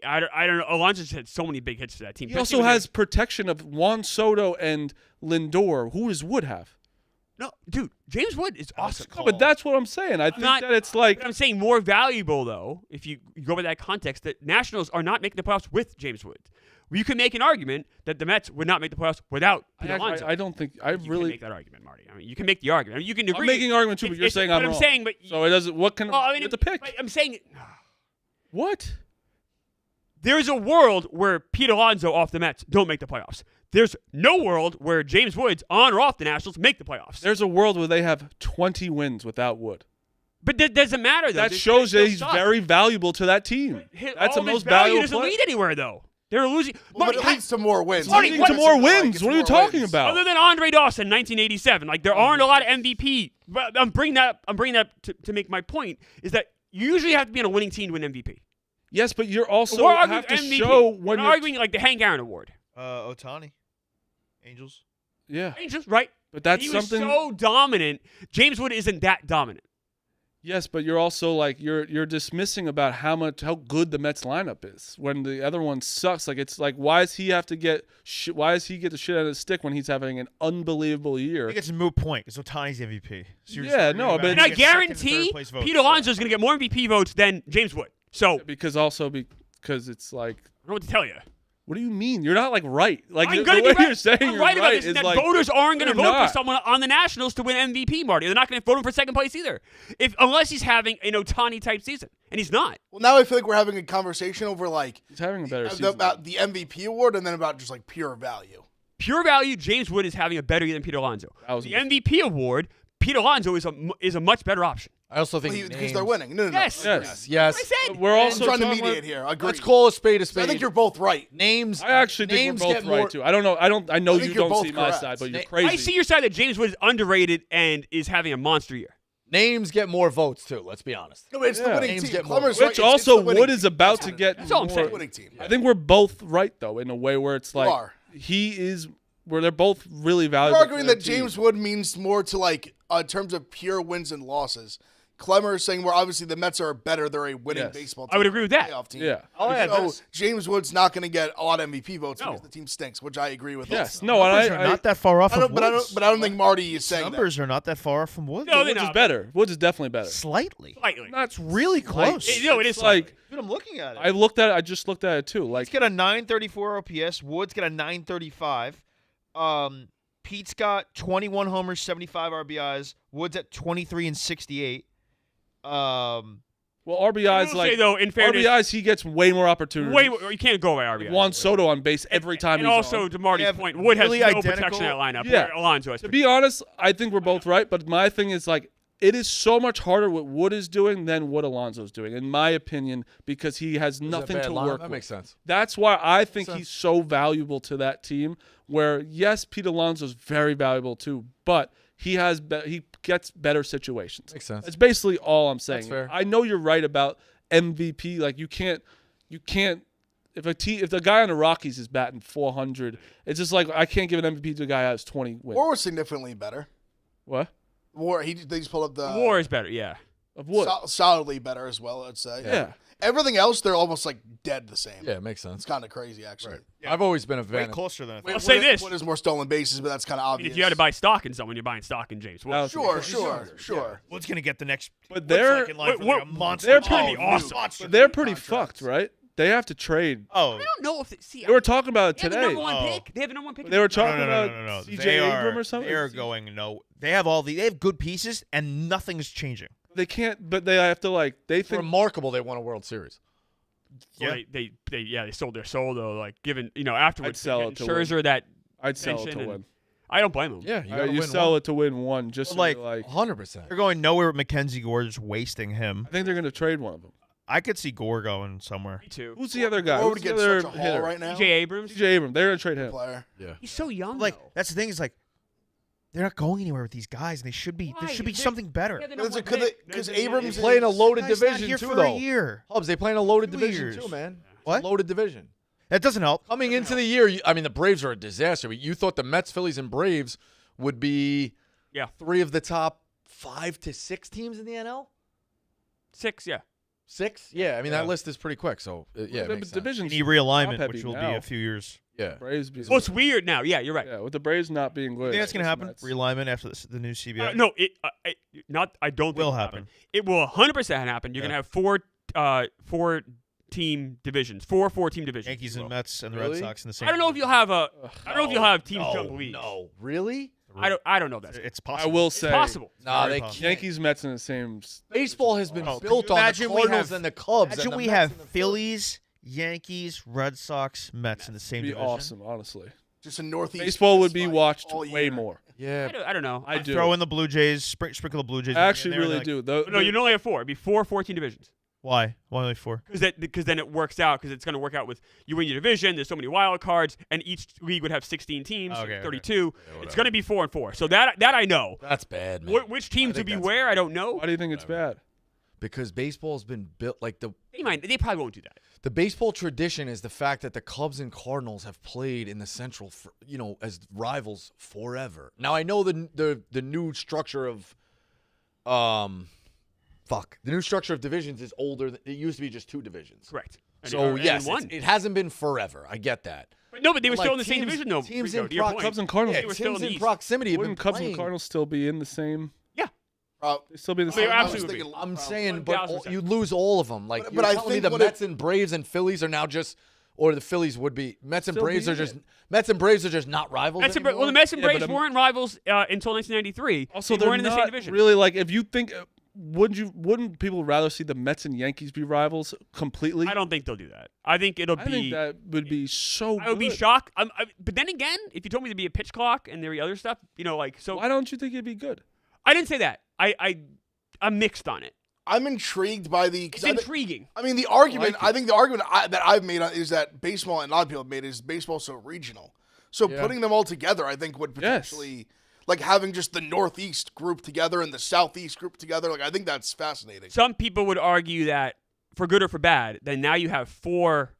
I don't know. Alonso's had so many big hits to that team. He also has protection of Juan Soto and Lindor. Who does Wood have? no, dude. James Wood is awesome. No, but that's what I'm saying. I think not- that it's like But I'm saying more valuable though. If you go by that context, that Nationals are not making the playoffs with James Wood. You can make an argument that the Mets would not make the playoffs without Pete Alonso. I don't think I You can really. make that argument, Marty. I mean, you can make the argument. I mean, you can agree. I'm making an argument too, but It's- you're it's- saying I'm wrong. I'm saying, but So it doesn't. What can well, I mean, you have to pick? but I'm saying What? there's a world where Pete Alonso off the Mets don't make the playoffs. There's no world where James Woods on or off the Nationals make the playoffs. There's a world where they have 20 wins without Wood. But that doesn't matter though. That They shows still that he's suck. very valuable to that team. That's the All this most value valuable doesn't player. lead anywhere though. They're losing. Well, but Marty, it leads to more wins. Marty, It what- to leads more like, wins. it's What are you more talking wins. about? other than Andre Dawson, 1987, like there aren't a lot of MVP. But I'm bringing that to make my point is that you usually have to be on a winning team to win MVP. Yes, but you're also We're arguing have to MVP. show when We're you're arguing like the Hank Aaron Award. Otani, Angels. yeah. Angels, right? But that's he was something. so dominant. James Wood isn't that dominant. Yes, but you're also like you're dismissing about how good the Mets lineup is when the other one sucks. Like it's like why does he have to get why does he get the shit out of the stick when he's having an unbelievable I year? think it's a moot point because Otani's MVP. So you're Yeah, just no, worried but- about And who I gets second and third guarantee place votes. Pete Alonso is going to get more MVP votes than James Wood. So I because it's like don't know what to tell you. what do you mean? You're not like right. Like I'm the going to way be right. you're saying I'm you're right about this. is That like voters aren't going to you're vote not. for someone on the Nationals to win MVP, Marty. They're not going to vote him for second place either, unless he's having an Otani type season, and he's not. Well, now I feel like we're having a conversation over like He's having a better season. about the MVP award and then about just like pure value. Pure value, James Wood is having a better year than Pete Alonso. The MVP award, Pete Alonso is a much better option. I also think Because they're winning. No. Yes. Yes. Yes. I said. We're I'm also trying to talking mediate about- here. Agree. Let's call a spade a spade. I think you're both right. Names. I actually think names we're get both right more- too. I don't know. I know I you think you're don't both see my correct. side, but you're I crazy. I see your side that James Wood is underrated and is having a monster year. Names get more votes too. Let's be honest. No, it's the Yeah. winning Names team. get more. Clemmer's Which right. It's also the winning Wood is team. about to get. That's all I'm more- saying. Winning team. I think we're both right though, in a way where it's like are. he is. Where they're both really You're valuable. arguing for their that team. James Wood means more to like in terms of pure wins and losses. Clemmer is saying, well, obviously the Mets are better. They're a winning Yes. baseball team. I would agree with that. Playoff team. Yeah. So James Wood's not going to get a lot of MVP votes No. because the team stinks, which I agree with. Yes. also. No. And Numbers are not that far off I of don't, but I Woods. don't think Marty is saying Numbers are not that far off from Woods. No, they're Woods is not. better. Woods is definitely better. Slightly. Slightly. Not Really close. No, it is It's like Dude, I'm looking at it. I just looked at it too. Like He's got a 934 OPS. Woods got a 935. Pete's got 21 homers, 75 RBIs. Woods at 23 and 68. well, I RBIs will like say, though, in fairness, RBIs he gets way more opportunities. you can't go by RBI. Juan Soto on base every time And he's also, on. to Marty's Yeah, point, Wood has really no identical. protection in that lineup. Yeah. where Alonso has To be honest, I think we're both right, but my thing is like it is so much harder what Wood is doing than what Alonso's doing, in my opinion, because he has nothing to work That with. makes sense. That's why I think he's so valuable to that team. Where yes, Pete Alonso's very valuable too, but he gets better situations. Makes sense. That's basically all I'm saying. That's fair. I know you're right about MVP. Like you can't. If the guy on the Rockies is batting 400, it's just like I can't give an MVP to a guy who has 20 wins. War was significantly better. What? War, they just pulled up the War is better, yeah. Of what? solidly better as well. I'd say. Yeah. Everything else, they're almost like dead the same. Yeah, it makes It's sense. kind of crazy, actually. I've always been a Way fan. closer than I thought. I'll say this. What is more stolen bases, but that's kind of I mean, obvious. if you had to buy stock in someone, you're buying stock in James Wood. That was- Sure. Woods going to get the next. But Woods, they're- like, in line for, What- like, a monster. they're pretty awesome. monster But they're pretty contracts. fucked, right? They have to trade. Oh, I don't know if They were talking about it they have the today. number one Oh. pick. They have the number one pick. They were no, talking no, no, about no, no. CJ They Abram are, or something. They are going no. They have good pieces and nothing's changing. They can't, but they have to like. They It's think remarkable they won a World Series. Well, they sold their soul though. Like given afterwards, I'd sell getting it to Scherzer that I'd sell it extension to and- win. I don't blame them. Yeah, you, gotta You win sell one. it to win one, just so Like- you're like. 100%. They're going nowhere with Mackenzie Gore, just wasting him. I think they're gonna trade one of them. I could see Gore going somewhere. Me too. Who's the other guy? Or Who's would the get other such a haul hitter? right now. DJ Abrams. CJ Abram. They're gonna trade him. Player. Yeah. He's so young. Like though. that's the thing is like they're not going anywhere with these guys, and they should be. Why? There should be They- something better. Yeah, the number one Because pick. because They're- they're- Abrams They play in a loaded Guy's not division here too, for though. a year. Hubs, they play in a loaded 2 division years. too, man. It's What? a loaded division. That doesn't help. Coming into the year, I mean, the Braves are a disaster. But you thought the Mets, Phillies, and Braves would be Yeah. 3 of the top 5 to 6 teams in the NL? 6, yeah. 6? Yeah, I mean, Yeah. that list is pretty quick. So, yeah, it the makes sense. division's Need realignment, top-heavy which will now. be a few years. Yeah. Braves being Well, it's weird now. Yeah, you're right. Yeah, with the Braves not being good. You think that's gonna it's happen? Mets. Realignment after the new CBA. No, I don't think Will it'll happen. It will 100% happen. You're Yeah. gonna have four team divisions, four team divisions. Yankees if you and will. Mets and the Really? Red Sox in the same. I don't know if you'll have I don't know if you'll have teams jump leagues. No. Really? I don't know that. It's I possible. will It's say possible. Nah, very they possible. can't. Yankees, Mets in the same. Baseball has been Oh, can built you on the imagine we Cardinals have- and the Cubs. Imagine and the we Mets have and the Phillies, Yankees, Red Sox, Mets in the same Be division. awesome, honestly. Just a northeast. Baseball would be spot watched all way year. more. Yeah. I don't know. I do. Throw in the Blue Jays, sprinkle the Blue Jays. I actually in there, really like, do. No, you'd only have 4. It'd be 14 divisions. Why? Why only 4? Because then it works out because it's going to work out with you win your division. There's so many wild cards, and each league would have 16 teams, so Okay, 32. It's going to be 4 and 4. So that I know. That's bad, man. Which teams I would think be that's where? I don't know. Why do you think it's bad? Because baseball's been built like They probably won't do that. the baseball tradition is the fact that the Cubs and Cardinals have played in the Central, as rivals forever. Now I know the new structure of The new structure of divisions is older. It used to be just 2 divisions. Correct. So, yes, one. it hasn't been forever. I get that. But they were Like, still in the same teams- division, though. teams Rico, in to your proc- point. Cubs and Cardinals. Yeah, They were still in teams the in East. proximity have Wouldn't been Cubs and playing. Cardinals still be in the same? They still be in the They same? absolutely division? would be. I'm saying, 1000%. but you lose all of them. Like, But you're I telling think me the what Mets and Braves and Phillies are now just, or the Phillies would be. Mets and Still Braves be are just. Mets and Braves are just not rivals anymore. Well, the Mets and Yeah, but Braves I'm- weren't rivals until 1993. Also, they they're weren't in the same not division. really like. If you think, wouldn't people rather see the Mets and Yankees be rivals completely? I don't think they'll do that. I think it'll I be. think that would be so. I would be good. shocked. But then again, if you told me to be a pitch clock and there be other stuff, so Why don't you think it'd be good? I didn't say that. I'm mixed on it. I'm intrigued by the. It's intriguing. I mean, the argument. I like I think the argument that I've made is that baseball, and a lot of people have made, is baseball so regional. So Yeah. putting them all together, I think, would potentially like having just the Northeast group together and the Southeast group together. Like, I think that's fascinating. Some people would argue that for good or for bad, then now you have 4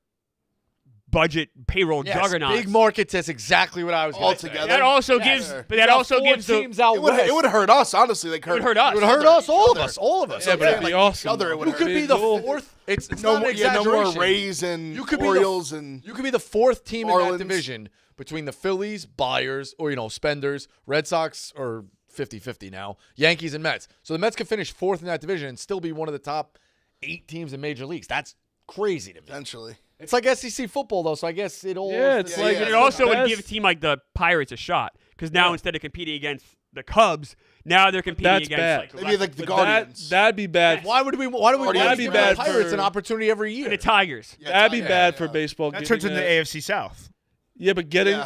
budget payroll Yes, juggernauts. big markets. That's exactly what I was All going to say. together. That also Yes. gives, Sure. but You that got also 4 gives the. teams out It would, west. it would hurt us, honestly. Like, It would hurt us. It would hurt us, all of us, all of us. Yeah, I'm but saying, it'd be like, awesome. Other, it would You hurt. could be Big the goal. 4th. It's no not more, an no more exaggeration. Rays and You could be Orioles and You could be the 4th team in Marlins. that division between the Phillies, buyers, or spenders, Red Sox, or 50-50 now, Yankees and Mets. So the Mets could finish 4th in that division and still be one of the top 8 teams in major leagues. That's crazy to me. potentially. It's like SEC football though, so I guess it all. Yeah, it's like yeah. But it also would best. give a team like the Pirates a shot because now instead of competing against the Cubs, now they're competing That's against bad. like Maybe like the But Guardians. that'd be bad. Why do we That'd be give bad the Pirates for- an opportunity every year? the Tigers. Yeah, That'd be yeah, bad yeah. for baseball. That giving turns into the it- AFC South. Yeah, but giving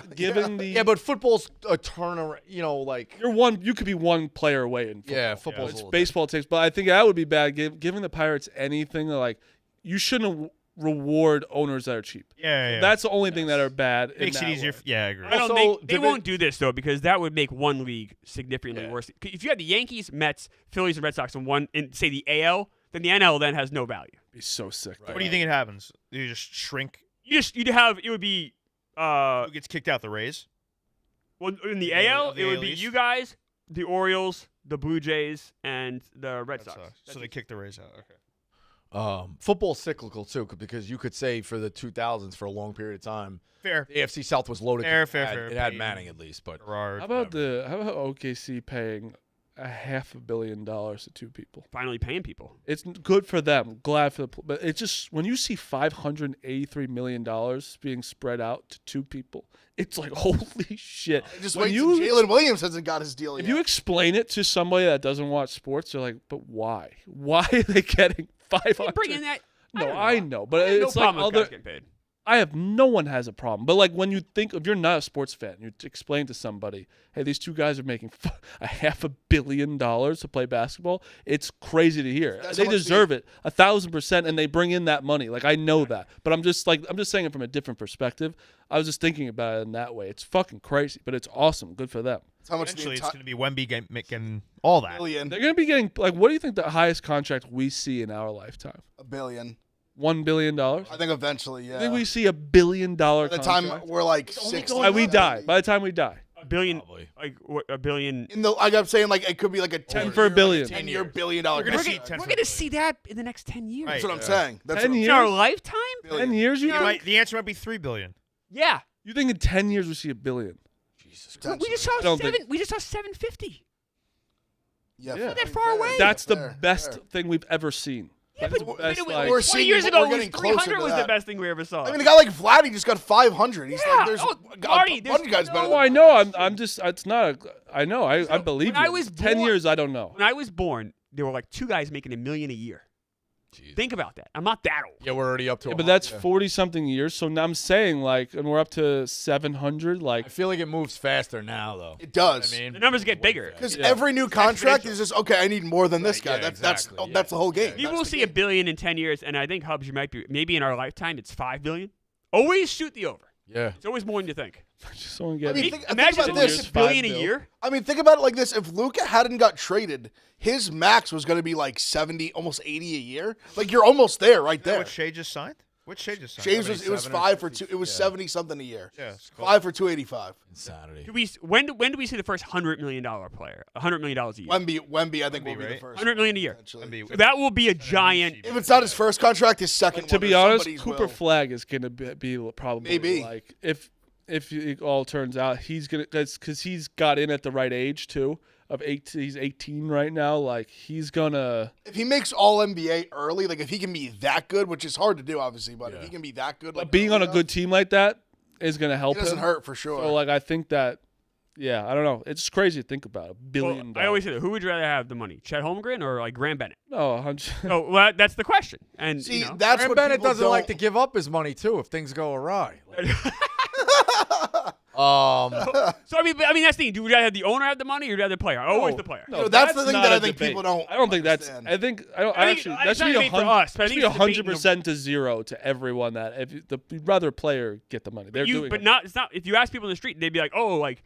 the Yeah, but football's a turnaround. Like you could be one player away in football. yeah, football's It's a little baseball takes, but I think that would be bad. Giving the Pirates anything like you shouldn't reward owners that are cheap. Yeah. That's the only thing that are bad. in makes it that easier. way. Yeah, I agree. I don't Also, think they divi- won't do this though because that would make one league significantly Yeah. worse. If you had the Yankees, Mets, Phillies, and Red Sox in one, in say the AL, then the NL then has no value. Be so sick. What do you think it happens? You just shrink. You'd have it would be Who gets kicked out? The Rays. well in the The AL the it would AL be East? you guys, the Orioles, the Blue Jays, and the Red That Sox. sucks. So they kicked the Rays out. Okay. Football's cyclical too, because you could say for the 2000s for a long period of time, Fair. the AFC South was loaded. Fair, 'cause fair. It had Payne, Manning at least, but Gerard. How about OKC paying $500 million to 2 people? Finally paying people. It's good for them. Glad for but it's just when you see $583 million being spread out to 2 people, it's like holy shit. Just When wait you- till Jalen Williams hasn't got his deal If yet. you explain it to somebody that doesn't watch sports, they're like, "But why? Why are they getting 500?" Bring in that. No, don't I know, but I have it's no like problem with guys other. getting paid. No one has a problem. But like when you think if you're not a sports fan, you explain to somebody, "Hey, these 2 guys are making $500 million to play basketball." It's crazy to hear. That's They how much deserve it 1,000%, and they bring in that money. Like I know that, but I'm just saying it from a different perspective. I was just thinking about it in that way. It's fucking crazy, but it's awesome. Good for them. That's how much Eventually, the it's going to be Wemby getting all that. billion. They're gonna be getting like, what do you think the highest contract we see in our lifetime? $1 billion. $1 billion. I I think eventually, yeah. think we see $1 billion By the time contract. we're like only 60. going we up. die. By the time we die. $1 billion, Probably. like what, $1 billion. In the like I'm saying, like it could be like a 10 10 for a billion. 10-year $1 billion dollar. We're gonna We're see gonna, 10 we're for gonna a see that in the next 10 years. Right. That's what I'm saying. That's 10 what I'm years? In our lifetime? 10 years, you think? The answer might be $3 billion. Yeah. You think in 10 years we see $1 billion? Jesus. We just I saw don't 7. think- We just saw 750. Yeah, Yeah. Not that far away. That's the fair, best fair. thing we've ever seen. Yeah, That's but the best, it was- like- We're 20 seeing- years we're ago, it was getting closer 300 to was the that. best thing we ever saw. I mean, a guy like Vladdy just got 500. He's Yeah. like, there's Oh, a Marty, bunch of guys better Oh, than I know. I'm just. It's not. I know. I believe when you. I was 10 born- years. I don't know. when I was born, there were like 2 guys making $1 million a year. Jeez. Think about that. I'm not that old. Yeah, we're already up to. Yeah, a but high, that's yeah. 40 something years. So now I'm saying like, and we're up to 700. Like, I feel like it moves faster now, though. It does. I mean, The numbers get bigger. Because Yeah. every new contract exponential. is just okay. I need more than this Right, guy. yeah, That's exactly, that's the whole game. yeah. You That's will the see game. $1 billion in 10 years, and I think Hubs, you might be maybe in our lifetime it's $5 billion. Always shoot the over. Yeah. It's always more than you think. just want to get. I mean, Hey, think Imagine about if this. it was $1 billion a $5 year. I mean, think about it like this: if Luka hadn't got traded, his max was going to be like 70, almost 80 a year. Like you're almost there, right Is that there. what Shea just signed? What Shea just signed? Shaves it was 77 or 5 for 2. It was yeah. 70 something a year. Yeah, it's cool. 5 for 285. Insanity. When do we see the first $100 million player? $100 million a year. Wemby, I think will be right? the first. $100 million a year. Potentially. Wemby- So that will be a giant. If it's not his first contract, his second. To one, be or honest, somebody's Cooper will. Flagg is going to be probably Maybe. like if it all turns out he's gonna because he's got in at the right age too. He's 18 right now. Like he's gonna. If he makes All NBA early, like if he can be that good, which is hard to do, obviously, but if he can be that good, like Being on a early good team like that is gonna help enough, it doesn't him. hurt for sure. So like I think that, yeah, I don't know. It's crazy to think about $1 billion. I always say that. Who would you rather have the money, Chet Holmgren or like Graham Bennett? no 100. Oh, well, that's the question. And See, you know, that's Graham what Bennett people doesn't like to don't- give up his money too if things go awry. so I mean, that's the thing. Do we rather have the owner have the money or do you rather the player? Always the player. No, You know, that's the thing not that I a think debate. people don't I don't think that's. understand. I think I don't I think actually. it's That should not be a debate for us, but I think it's a debate 100% to 0 to everyone. That if you'd rather player get the money, they're doing. But it. not. It's not. If you ask people in the street, they'd be like, "Oh, like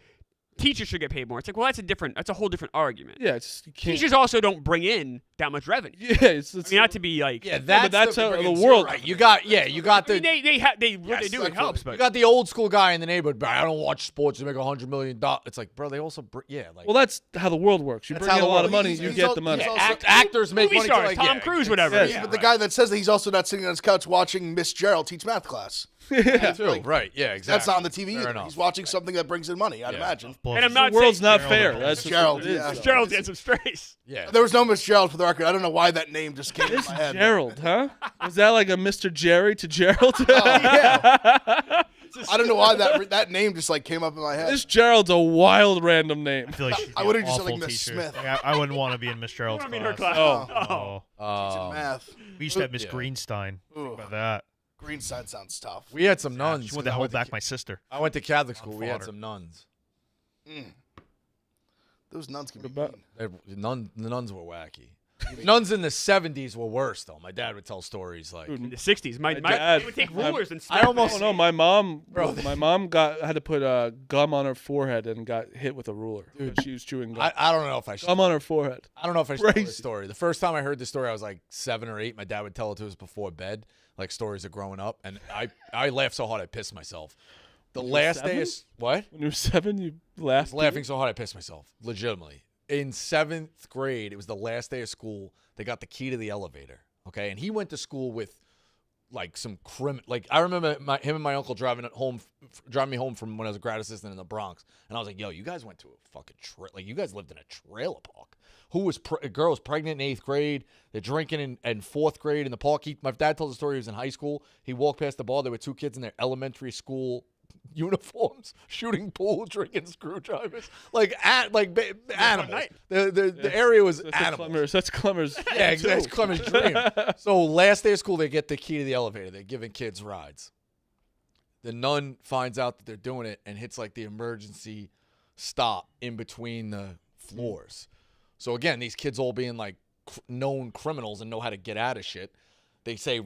teachers should get paid more." It's like, well, that's a whole different argument. Yeah, it's you can't. Teachers also don't bring in that much revenue. Yeah, it's I mean, not to be like. Yeah, but that's the how the friggin' world- right. You got I the mean, they what they do it definitely. helps, you but got the old school guy in the neighborhood. But I don't watch sports to make $100 million. It's like, bro, they also like well, that's how the world works. You That's bring in how a the lot of world- money, he's- you he's get al- the money. he's yeah, also- actors make movie money. stars, like, Tom yeah, Cruise, whatever. Yeah. But the guy that says that he's also not sitting on his couch watching Miss Gerald teach math class. too. Right? Yeah, exactly. That's not on the TV Fair either. enough. He's watching something that brings in money, I'd imagine. And I'm not The world's saying not fair. That's just Gerald, what it is, yeah. though. Gerald gets some strays. Yeah. There was no Miss Gerald for the record. I don't know why that name just came in my head. Gerald, huh? Was that like a Mr. Jerry to Gerald? Oh, yeah. I don't know why that name just like came up in my head. This Gerald's a wild random name. I feel like she'd I be would've an just said, like, awful Miss teacher. Smith. Like, I wouldn't want to be in Miss Gerald's I mean, her class. class. Oh. Teaching math. We used to have Miss Yeah. Greenstein. Ooh. Think about that. Greenstein sounds tough. We had some nuns. She wanted to 'cause hold back my sister. I went to Catholic school. We had fodder. some nuns. Those nuns can be About- mean. The nuns were wacky. Nuns in the 70s were worse though. My dad would tell stories like In the '60s, my dad- they would take my- rulers and I smack almost- them. Oh no, my mom, Bro, my mom had to put gum on her forehead and got hit with a ruler. When she was chewing gum. I don't know if I should. Gum on her forehead. I don't know if I should tell Crazy. this story. The first time I heard this story, I was like 7 or 8. My dad would tell it to us before bed, like stories of growing up, and I laughed so hard I pissed myself. The you were last day 7? is what? When you were 7, you laughed. I was laughing so hard I pissed myself. Legitimately. In 7th grade, it was the last day of school. They got the key to the elevator. Okay, and he went to school with like some like I remember him and my uncle driving me home from when I was a grad assistant in the Bronx, and I was like, "Yo, you guys went to a fucking like you guys lived in a trailer park." Who was a girl was pregnant in 8th grade? They're drinking in 4th grade in the park. My dad told the story. He was in high school. He walked past the bar. There were 2 kids in their elementary school uniforms, shooting pool, drinking screwdrivers, like animals. The area was That's animals. Clemmer's. That's Clemmer's. Yeah, exactly. That's Clemens' dream. So last day of school, they get the key to the elevator. They're giving kids rides. The nun finds out that they're doing it and hits like the emergency stop in between the floors. So again, these kids all being like known criminals and know how to get out of shit. They say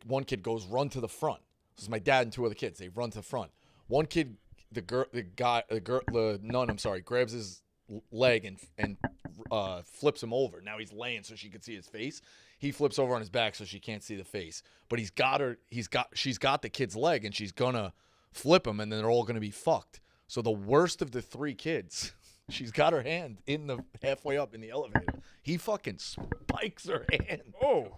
one kid goes run to the front. This is my dad and 2 other kids. They run to the front. One kid, the nun, I'm sorry, grabs his leg and flips him over. Now he's laying so she can see his face. He flips over on his back so she can't see the face. But she's got the kid's leg and she's gonna flip him and then they're all gonna be fucked. So the worst of the 3 kids, she's got her hand in the halfway up in the elevator. He fucking spikes her hand. Oh.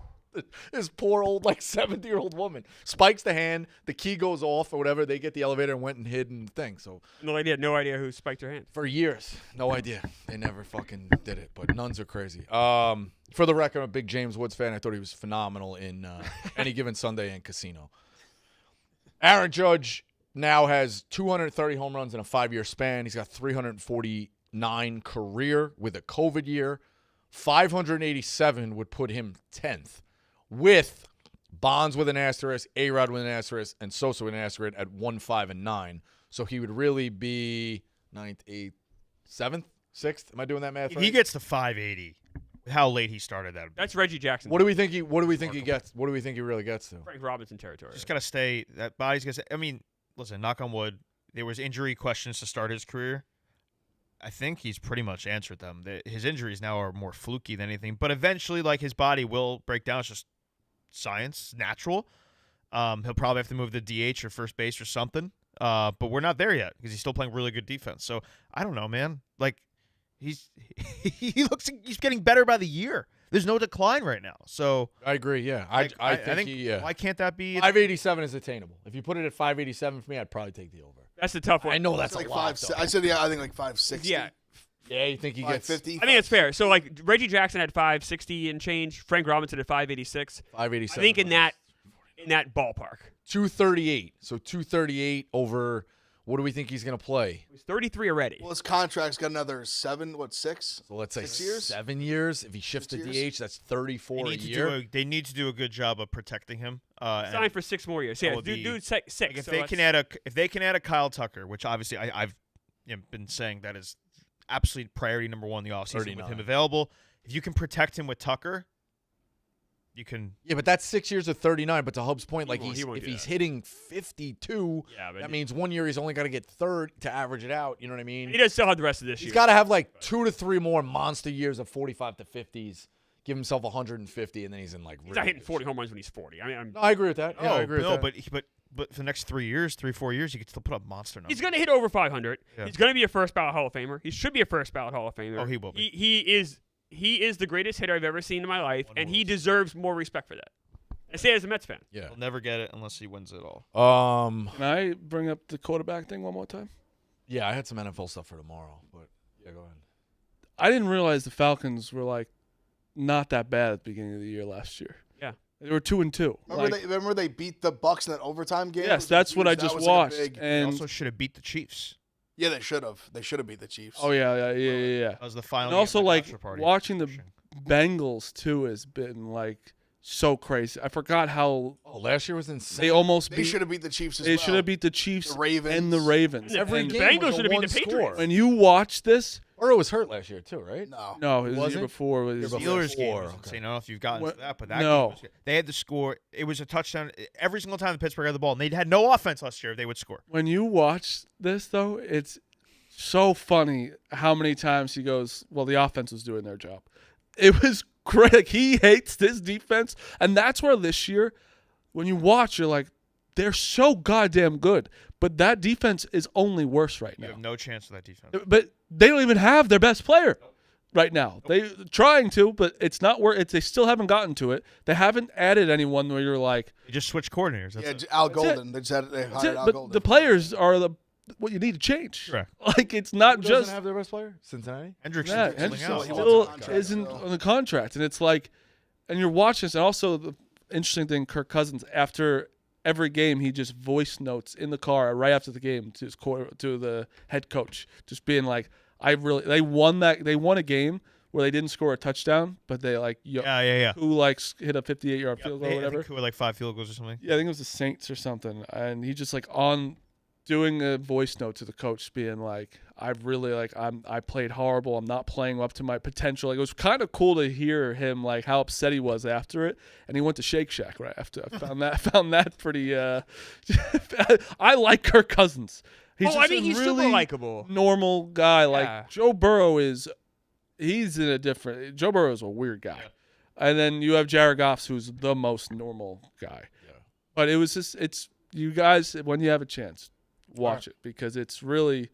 This poor old 70-year-old woman spikes the hand. The key goes off or whatever. They get the elevator and went and hid and thing. So No idea who spiked her hand. for years, no idea. They never fucking did it. But nuns are crazy. For the record, I'm a big James Woods fan. I thought he was phenomenal in Any Given Sunday and Casino. Aaron Judge now has 230 home runs in a 5-year span. He's got 349 career with a COVID year. 587 would put him 10th. With Bonds with an asterisk, A-Rod with an asterisk, and Sosa with an asterisk at 1, 5, and 9. So he would really be 9th, 8th, 7th, 6th. Am I doing that math If right? he gets to 580, how late he started that. That's Reggie Jackson. What do we think he gets? What do we think he really gets to? Frank Robinson territory. Just gotta stay. That body's gonna. I mean, listen. Knock on wood. There was injury questions to start his career. I think he's pretty much answered them. His injuries now are more fluky than anything. But eventually, his body will break down. It's just science, natural. He'll probably have to move the DH or first base or something. But we're not there yet because he's still playing really good defense. So I don't know, man. Like he's getting better by the year. There's no decline right now. So I agree. Yeah, I think why can't that be? 587 is attainable. If you put it at 587 for me, I'd probably take the over. That's the tough one. I know that's like a lot. I said, I think like 560. Yeah. Yeah, you think he gets 550? I think it's fair. So like Reggie Jackson had 560 and change. Frank Robinson at 586. 587? I think in that ballpark. 238. So 238 over. What do we think he's gonna play? He's 33 already. Well, his contract's got another 6? So let's say 6 years? 7 years. If he shifts to 6 years? DH, that's 34 a year. They need to do a good job of protecting him. Signed for 6 more years. Yeah, dude, six. Like if so they can add a Kyle Tucker, which obviously I've been saying that is absolute priority number one in the offseason with 39. him available. If you can protect him with Tucker, you can. Yeah, but that's 6 years of 39. But to Hub's point, like won't if do he's that. hitting 52, but that means 1 year he's only got to get third to average it out. You know what I mean? he does still have the rest of this He's year. got to have like 2 to 3 more monster years of 45 to 50s. Give himself 150, and then he's in like. He's not hitting 40 home runs when he's 40. I mean, No, I agree with that. Yeah, I agree with that. but for the next 3 years, 4 years, you could still put up monster numbers. he's going to hit over 500. Yeah. He's going to be a first ballot Hall of Famer. He should be a first ballot Hall of Famer. Oh, he will be. He is the greatest hitter I've ever seen in my life, and he deserves more respect for that. I say it as a Mets fan. Yeah. He'll never get it unless he wins it all. Can I bring up the quarterback thing one more time? Yeah, I had some NFL stuff for tomorrow, but yeah, go ahead. I didn't realize the Falcons were like not that bad at the beginning of the year last year. Yeah. They were 2-2. Remember they beat the Bucks in that overtime game? Yes, that's what I just watched. They And also should have beat the Chiefs. Yeah, they should have. They should have beat the Chiefs. oh yeah. That was the final. And game also of my like bachelor party. watching the Bengals too has been like so crazy. I forgot how Oh, last year was insane. they almost They beat. should have beat the Chiefs as They well. should have beat the Chiefs The Ravens. and the Ravens. Every And The game Bengals was should a have beat the one score. Patriots. when you watch this, Burrow was hurt last year too, right? No. no, it was the Was year it? before. It was Year before. Steelers game was Okay. insane. I don't know if you've gotten What? to that, but that No. game was good. They had to score. It was a touchdown every single time the Pittsburgh had the ball, and they had no offense last year. They would score. When you watch this though, it's so funny how many times he goes, well, the offense was doing their job. It was great. Like, he hates this defense. And that's where this year, when you watch, you're like, they're so goddamn good. But that defense is only worse right You now. have no chance with that defense. But they don't even have their best player right now. They trying to, but it's not where they still haven't gotten to it. They haven't added anyone where you're like, You just switch coordinators. That's Yeah, it. Al That's Golden. They that's hired it. Al But Golden. the players are what you need to change. Correct. Like it's not Who doesn't just have their best player? Cincinnati. Hendrickson yeah, is and filling out. he wants still a contract, isn't so. on the contract, and it's like, and you're watching this, and also the interesting thing, Kirk Cousins after every game he just voice notes in the car right after the game to to the head coach, just being like, they won a game where they didn't score a touchdown, but they like Yeah. who likes hit a 58-yard field goal or I whatever. think who were like 5 field goals or something. Yeah, I think it was the Saints or something, and he just like on doing a voice note to the coach, being like, I played horrible. I'm not playing up to my potential. Like, it was kind of cool to hear him like how upset he was after it, and he went to Shake Shack right after. I found that pretty. I like Kirk Cousins. He's just I think a he's really super likable. normal guy. Yeah. Like Joe Burrow he's in a different. Joe Burrow is a weird guy, and then you have Jared Goff, who's the most normal guy. Yeah. But it was just it's you guys when you have a chance. Watch it because it's really.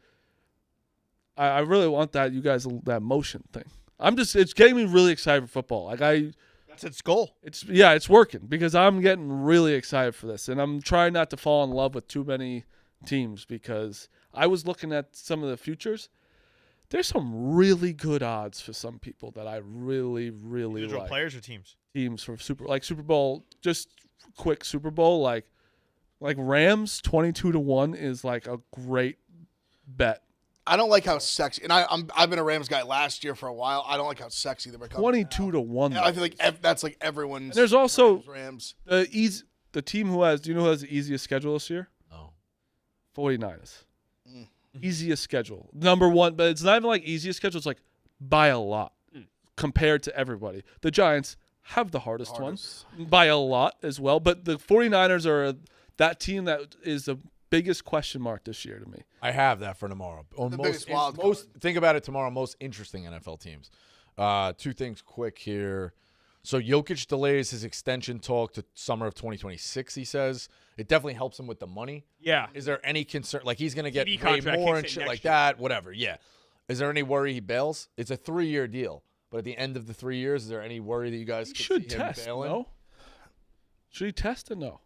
I really want that you guys that motion thing. It's getting me really excited for football. Like That's its goal. it's working because I'm getting really excited for this, and I'm trying not to fall in love with too many teams because I was looking at some of the futures. There's some really good odds for some people that I really Individual like. players or teams? Teams for Super Bowl, just quick Super Bowl like Rams 22-1 is like a great bet. I don't like how sexy, and I've been a Rams guy last year for a while. I don't like how sexy they're becoming. 22-1. I feel like that's like everyone's. And there's also Rams. the team who has. Do you know who has the easiest schedule this year? No. 49ers. Easiest schedule. Number one, but it's not even like easiest schedule. It's like by a lot compared to everybody. The Giants have the hardest one by a lot as well, but the 49ers are that team that is the biggest question mark this year to me. I have that for tomorrow. biggest wild card. Think about it tomorrow. Most interesting NFL teams. Two things quick here. So Jokic delays his extension talk to summer of 2026, he says. It definitely helps him with the money. Yeah. Is there any concern? Like, he's going to get TV way contract more kicks and in shit next like year. that, whatever. Yeah. Is there any worry he bails? It's a 3-year deal. But at the end of the 3 years, is there any worry that you guys He could should see him test, bailing? no? Should he test or no?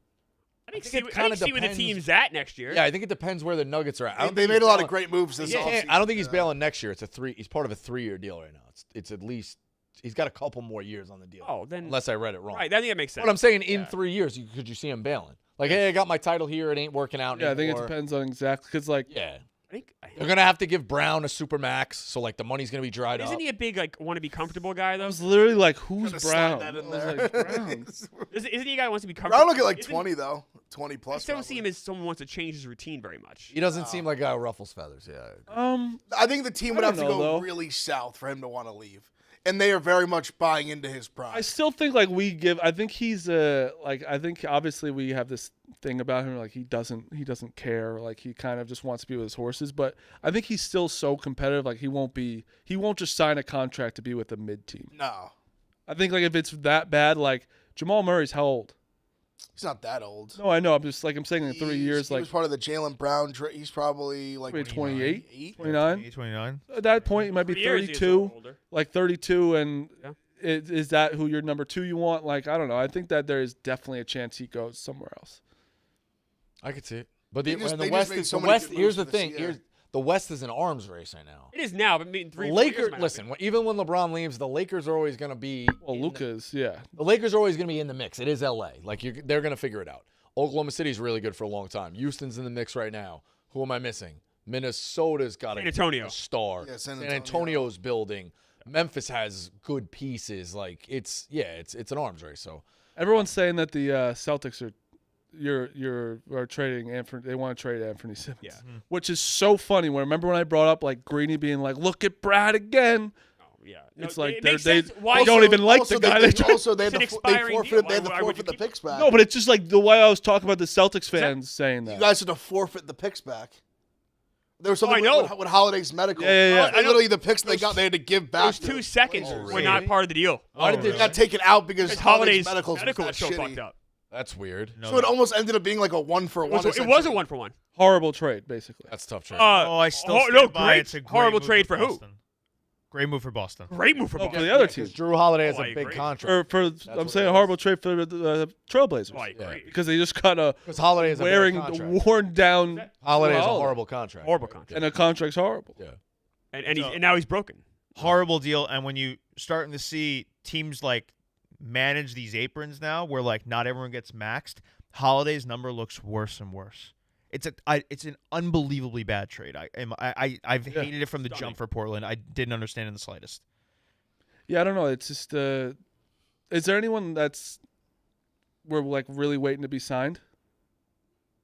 I think think see, it I kinda think see where the depends. team's at next year. Yeah, I think it depends where the Nuggets are at. I don't They think made he's a lot bailing- of great moves this offseason. I don't think he's bailing next year. He's part of a 3-year deal right now. It's at least he's got a couple more years on the deal. Oh, then Unless I read it wrong. right. I think that makes sense. But I'm saying in 3 years, could you see him bailing? Like, hey, I got my title here. It ain't working out Yeah, I think it anymore. depends on exactly because like Yeah. I They're going to have to give Brown a super max, so, like, the money's going to be dried up. Isn't he a big like want to be comfortable guy I though? was literally like, who's Gotta slide Brown? that in I was there. like, Brown. Isn't he a guy who wants to be comfortable? Brown will get like Isn't- 20 though, 20 I plus. still don't see him probably. as someone who wants to change his routine very much. He doesn't seem like a guy who ruffles feathers, yeah. I think the team would I have to don't go know, though. really south for him to want to leave, and they are very much buying into his pride. I still think like I think he's I think obviously we have this thing about him like he doesn't care, like he kind of just wants to be with his horses, but I think he's still so competitive, like he won't just sign a contract to be with a mid team. No, I think like if it's that bad, like Jamal Murray's how old? he's not that old. No, I know. I'm saying in 3 years, he like was part of the Jalen Brown. He's probably like Maybe 28, 8? 29. 29. At that point, he might be 3 years, he's a 32, little older. like 32, and Yeah. is that who your number 2 you want? Like I don't know. I think that there is definitely a chance he goes somewhere else. I could see it. But They the, just- and they the just West made is so the many West. good Here's moves the this thing. year. The West is an arms race right now. It is now, but in 3 The 4 years Lakers. might not Listen, be. even when LeBron leaves, the Lakers are always going to be. Well, Luka's, yeah. The Lakers are always going to be in the mix. It is LA. Like they're going to figure it out. Oklahoma City's really good for a long time. Houston's in the mix right now. Who am I missing? Minnesota's got San Antonio. a star. Yeah, San San Antonio. Antonio's building. Memphis has good pieces. Like it's an arms race. So Everyone's saying that the Celtics are trading Anthony. They want to trade Anthony Simmons. Yeah. Which is so funny. Remember when I brought up like Greeny being like, "Look at Brad again." Oh, yeah. It's No, like it makes they sense. Why don't even like the guy. They, They try- also, they had It's to an they expiring forfeit. deal. They had to Why would you forfeit the keep picks back. No, but it's just like the way I was talking about the Celtics fans saying you that. guys had to forfeit the picks back. There was something I know. with Holiday's medical. Yeah. They literally the picks they got, they had to give back. Those 2 seconds Oh, were not really? part of the deal. why did They they? got taken out because Because Holiday's Holiday's medical was so shitty. fucked up. That's weird. No, So it almost ended up being like a 1-for-1. It was a essentially. 1-for-1. Horrible trade, basically. That's a tough trade. I still stand no, by great, it's a great horrible move trade for who? Boston. Great move for Boston. Great move for Oh, Boston. for the other Because team. Drew Holiday has Oh, I a big agree. contract. I'm what saying it a is. horrible trade for the Trailblazers Oh, I agree. because they just got a Because Holiday is a wearing bad the contract. worn down Holiday is a Holiday. horrible contract. Horrible contract. and the contract's horrible. Yeah. And now he's broken. Horrible deal. And when you starting to see teams like manage these aprons now, where like not everyone gets maxed, Holiday's number looks worse and worse. It's an unbelievably bad trade. I've hated it from the Stunning. jump for Portland. I didn't understand it in the slightest. Yeah, I don't know. It's just is there anyone that's we're like really waiting to be signed,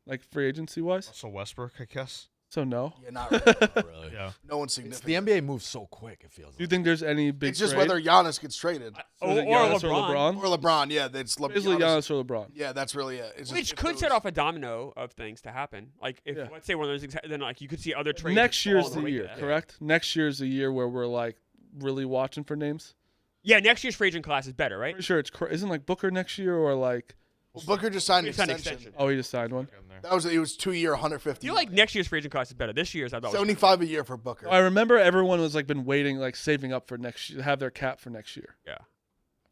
like free agency wise? Also Westbrook, I guess. So no. Yeah, not really. Not really. Yeah. No one's It's, significant. the NBA moves so quick. It feels. Do you Like. think there's any big? It's just trade? whether Giannis gets traded So is it Or Giannis LeBron. or LeBron. Yeah, that's Basically, Giannis or LeBron. Yeah, that's really it. It's Which just, could set off a domino of things to happen. Like if Yeah. let's say one of those, then like you could see other trades. Next year's fall the way year, back. correct? Next year's the year where we're like really watching for names. Yeah, next year's free agent class is better, right? Pretty sure isn't like Booker next year or like Well, Booker just signed an He signed an extension. extension. oh he just signed one. That was it was 2-year, I 150. feel like next year's free agent class is better. This year's I thought was 75 a year for Booker. I remember everyone was like been waiting, like saving up for next year, have their cap for next year. yeah.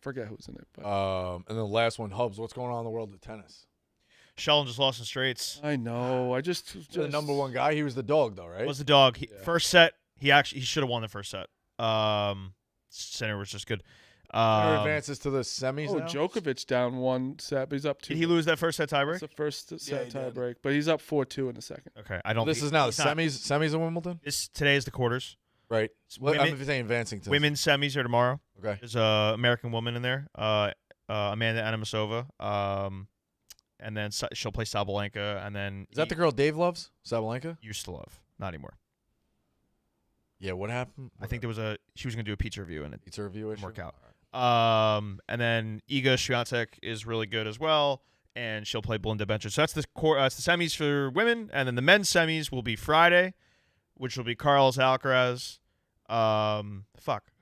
Forget who's in it, but And then the last one, Hubs. What's going on in the world of tennis? Sheldon just lost in straights. I know. I just The number one guy. He was the dog, though, right? Was the dog. First set, he should have won the first set. Center was just good. Center advances to the semis Oh, now? Djokovic down 1 set, but he's up 2. Did he lose that first set It's tiebreak? the first set he tie did. break, but he's up 4-2 in the second. Okay, I don't. This think- is now the he's not- semis of Wimbledon? Today is the quarters. Right. What, Women- I'm saying advancing to Women's semis are tomorrow. Okay. There's a American woman in there, Amanda Anamasova, and then she'll play Sabalenka, and then Is that the girl Dave loves? Sabalenka? used to love, not anymore. Yeah, what happened? I think she was going to do a pizza review and it Pizza review issue? didn't work out. And then Iga Swiatek is really good as well, and she'll play Belinda Bencic. So that's the semis for women, and then the men's semis will be Friday, which will be Carlos Alcaraz.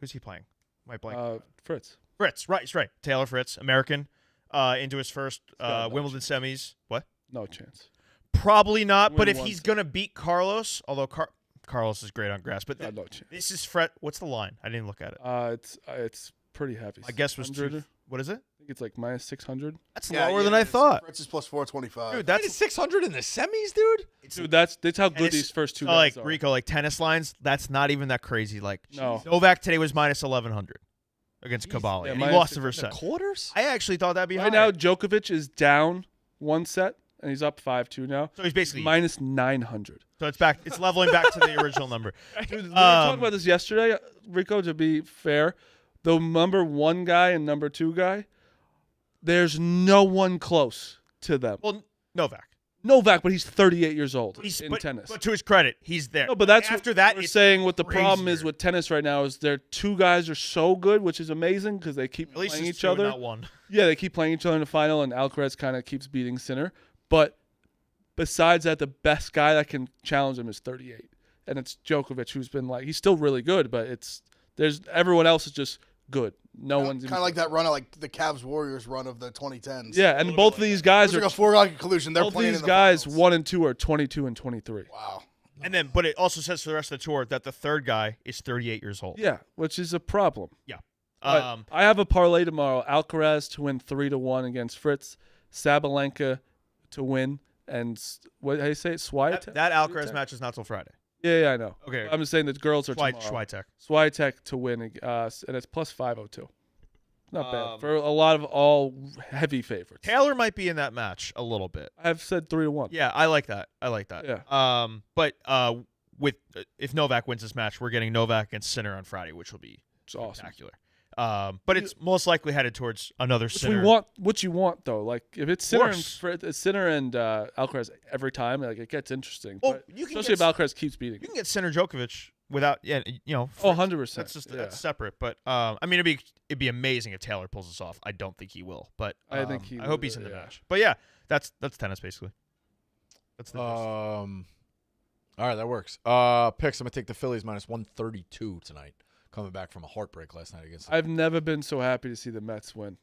Who's he playing? Might blank. Fritz. Fritz, right, right. Taylor Fritz, American, into his first Wimbledon semis. What? No chance. Probably not. Win But if one he's set. gonna beat Carlos, although Carlos is great on grass, but No chance. this is Fred. What's the line? I didn't look at it. It's pretty heavy. I guess was 600. what is it? I think it's like minus 600. That's lower than I thought. Fritz is plus 425. Dude, That's that's 600 in the semis, dude. Dude, that's how good Tennis- these first two like guys are. Rico, like tennis lines. That's not even that crazy. Like No. Novak today was minus 1100 against Cavalli, yeah, and he minus lost the 600. first set. Quarters? I actually thought that'd be Right higher. now, Djokovic is down one set, and he's up 5-2 now. So he's basically Minus 900. So it's back. It's leveling back to the original number. Dude, we were talking about this yesterday, Rico, to be fair. The number one guy and number two guy, there's no one close to them. Well, Novak. Novak, but he's 38 years old in but, tennis. But to his credit, he's there. No, but that's after what that. we're It's saying. What the problem is crazier. with tennis right now is their two guys are so good, which is amazing because they keep At least playing it's each two, other. not one. Yeah, they keep playing each other in the final, and Alcaraz kind of keeps beating Sinner. But besides that, the best guy that can challenge him is 38, and it's Djokovic, who's been like he's still really good, but there's everyone else is just good. No one's Kind of like that run of like the Cavs Warriors run of the 2010s. Yeah, and both of these guys It's are like a foregone conclusion. They're both playing these in the guys finals. 1 and 2 are 22 and 23. Wow. And then, but it also says for the rest of the tour that the third guy is 38 years old. Yeah, which is a problem. Yeah. But I have a parlay tomorrow. Alcaraz to win 3-1 against Fritz, Sabalenka to win, and what how do you say it? Swiatek? that Alcaraz match is not till Friday. Yeah, I know. Okay. I'm just saying that girls are tomorrow. Schweitek. Swiatek to win, and it's plus 502. Not bad for a lot of all heavy favorites. Taylor might be in that match a little bit. I've said 3-1. Yeah, I like that. Yeah. But with if Novak wins this match, we're getting Novak against Sinner on Friday, which will be It's awesome. spectacular. But it's most likely headed towards another Sinner. What you want though, like if it's Sinner course. and Alcaraz every time, like it gets interesting. Well, but you can especially if get- Alcaraz keeps beating. You can get Sinner Djokovic without, Oh, Fritz. 100%. That's just yeah. that's separate. But I mean, it'd be amazing if Taylor pulls this off. I don't think he will, but I think he I hope will, he's in the yeah. match. But yeah, that's tennis basically. That's the All right, that works. Picks. I'm gonna take the Phillies minus 132 tonight. Coming back from a heartbreak last night against. I've never been so happy to see the Mets win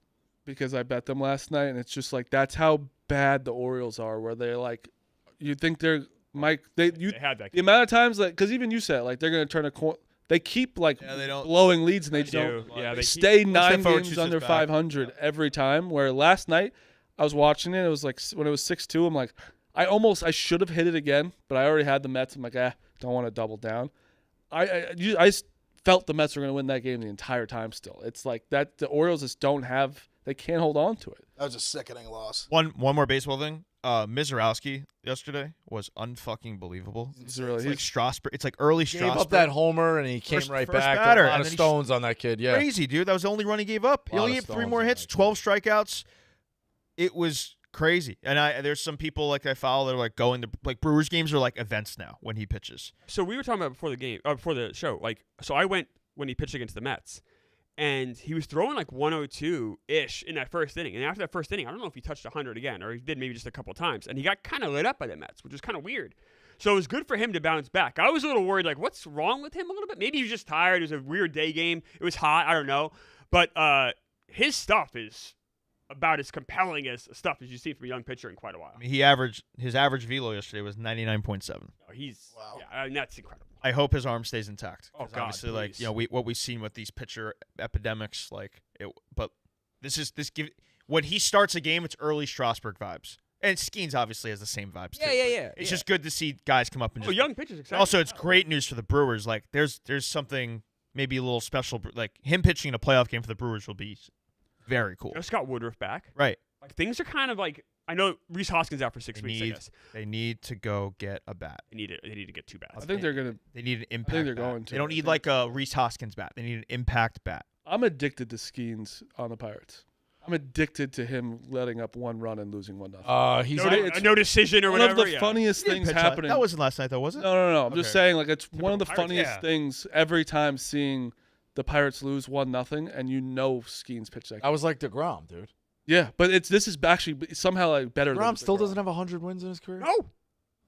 because I bet them last night, and it's just like that's how bad the Orioles are. Where they're like, you think they're Mike? They had that. The amount of times, like, because even you said like they're gonna turn a corner. They keep like they don't- blowing leads, and they do. don't. Yeah, they they stay keep- 9 Once the games Fochis under is back. 500 every time. Where last night I was watching it, it was like when it was 6-2. I'm like, I should have hit it again, but I already had the Mets. I'm like, don't want to double down. I just felt the Mets were going to win that game the entire time. Still, it's like that the Orioles just don't have. They can't hold on to it. That was a sickening loss. One more baseball thing. Miserowski yesterday was unfucking believable. It's really It's like Strasburg. It's like early Gave Strasburg. up that homer and he came First- right first back. batter, There were a lot and of then he stones on that kid. Yeah. Crazy, dude. That was the only run he gave up. He Lot only of gave 3 stones more on hits, that kid. 12 strikeouts. It was crazy. And there's some people like I follow that are like going to like Brewers games are like events now when he pitches. So we were talking about before the game, before the show. Like, so I went when he pitched against the Mets, and he was throwing like 102-ish in that first inning. And after that first inning, I don't know if he touched 100 again, or he did maybe just a couple times, and he got kind of lit up by the Mets, which was kind of weird. So it was good for him to bounce back. I was a little worried, like, what's wrong with him a little bit? Maybe he was just tired. It was a weird day game. It was hot. I don't know. But his stuff is about as compelling as stuff as you've seen from a young pitcher in quite a while. I mean, his average velo yesterday was 99.7. He's Wow. yeah, I mean, that's incredible. I hope his arm stays intact. Oh, 'Cause God, obviously, like please. what we've seen with these pitcher epidemics, like it. But when he starts a game, it's early Strasburg vibes, and Skenes obviously has the same vibes. too. yeah. It's just good to see guys come up and Oh, just. young pitchers exciting. Also, it's great news for the Brewers. Like, there's something maybe a little special. Like him pitching in a playoff game for the Brewers will be very cool. You know, Scott Woodruff back. Right. Like things are kind of like I know Rhys Hoskins out for 6 They weeks. I need- guess They need to go get a bat. they need to get 2 bats. I think they're gonna. They need an impact. they're bat. going to. They don't I need think- like a Rhys Hoskins bat. They need an impact bat. I'm addicted to Skenes on the Pirates. I'm addicted to him letting up 1 run and losing 1-0. He's no decision or One whatever. of the funniest things happening. That wasn't last night, though, was it? No. I'm just Okay. saying, like, it's one of the Pirates, funniest yeah. things every time seeing the Pirates lose 1-0, and you know Skenes pitched that. I was like DeGrom, dude. Yeah, but this is actually somehow like better. DeGrom than still DeGrom. doesn't have 100 wins in his career. No,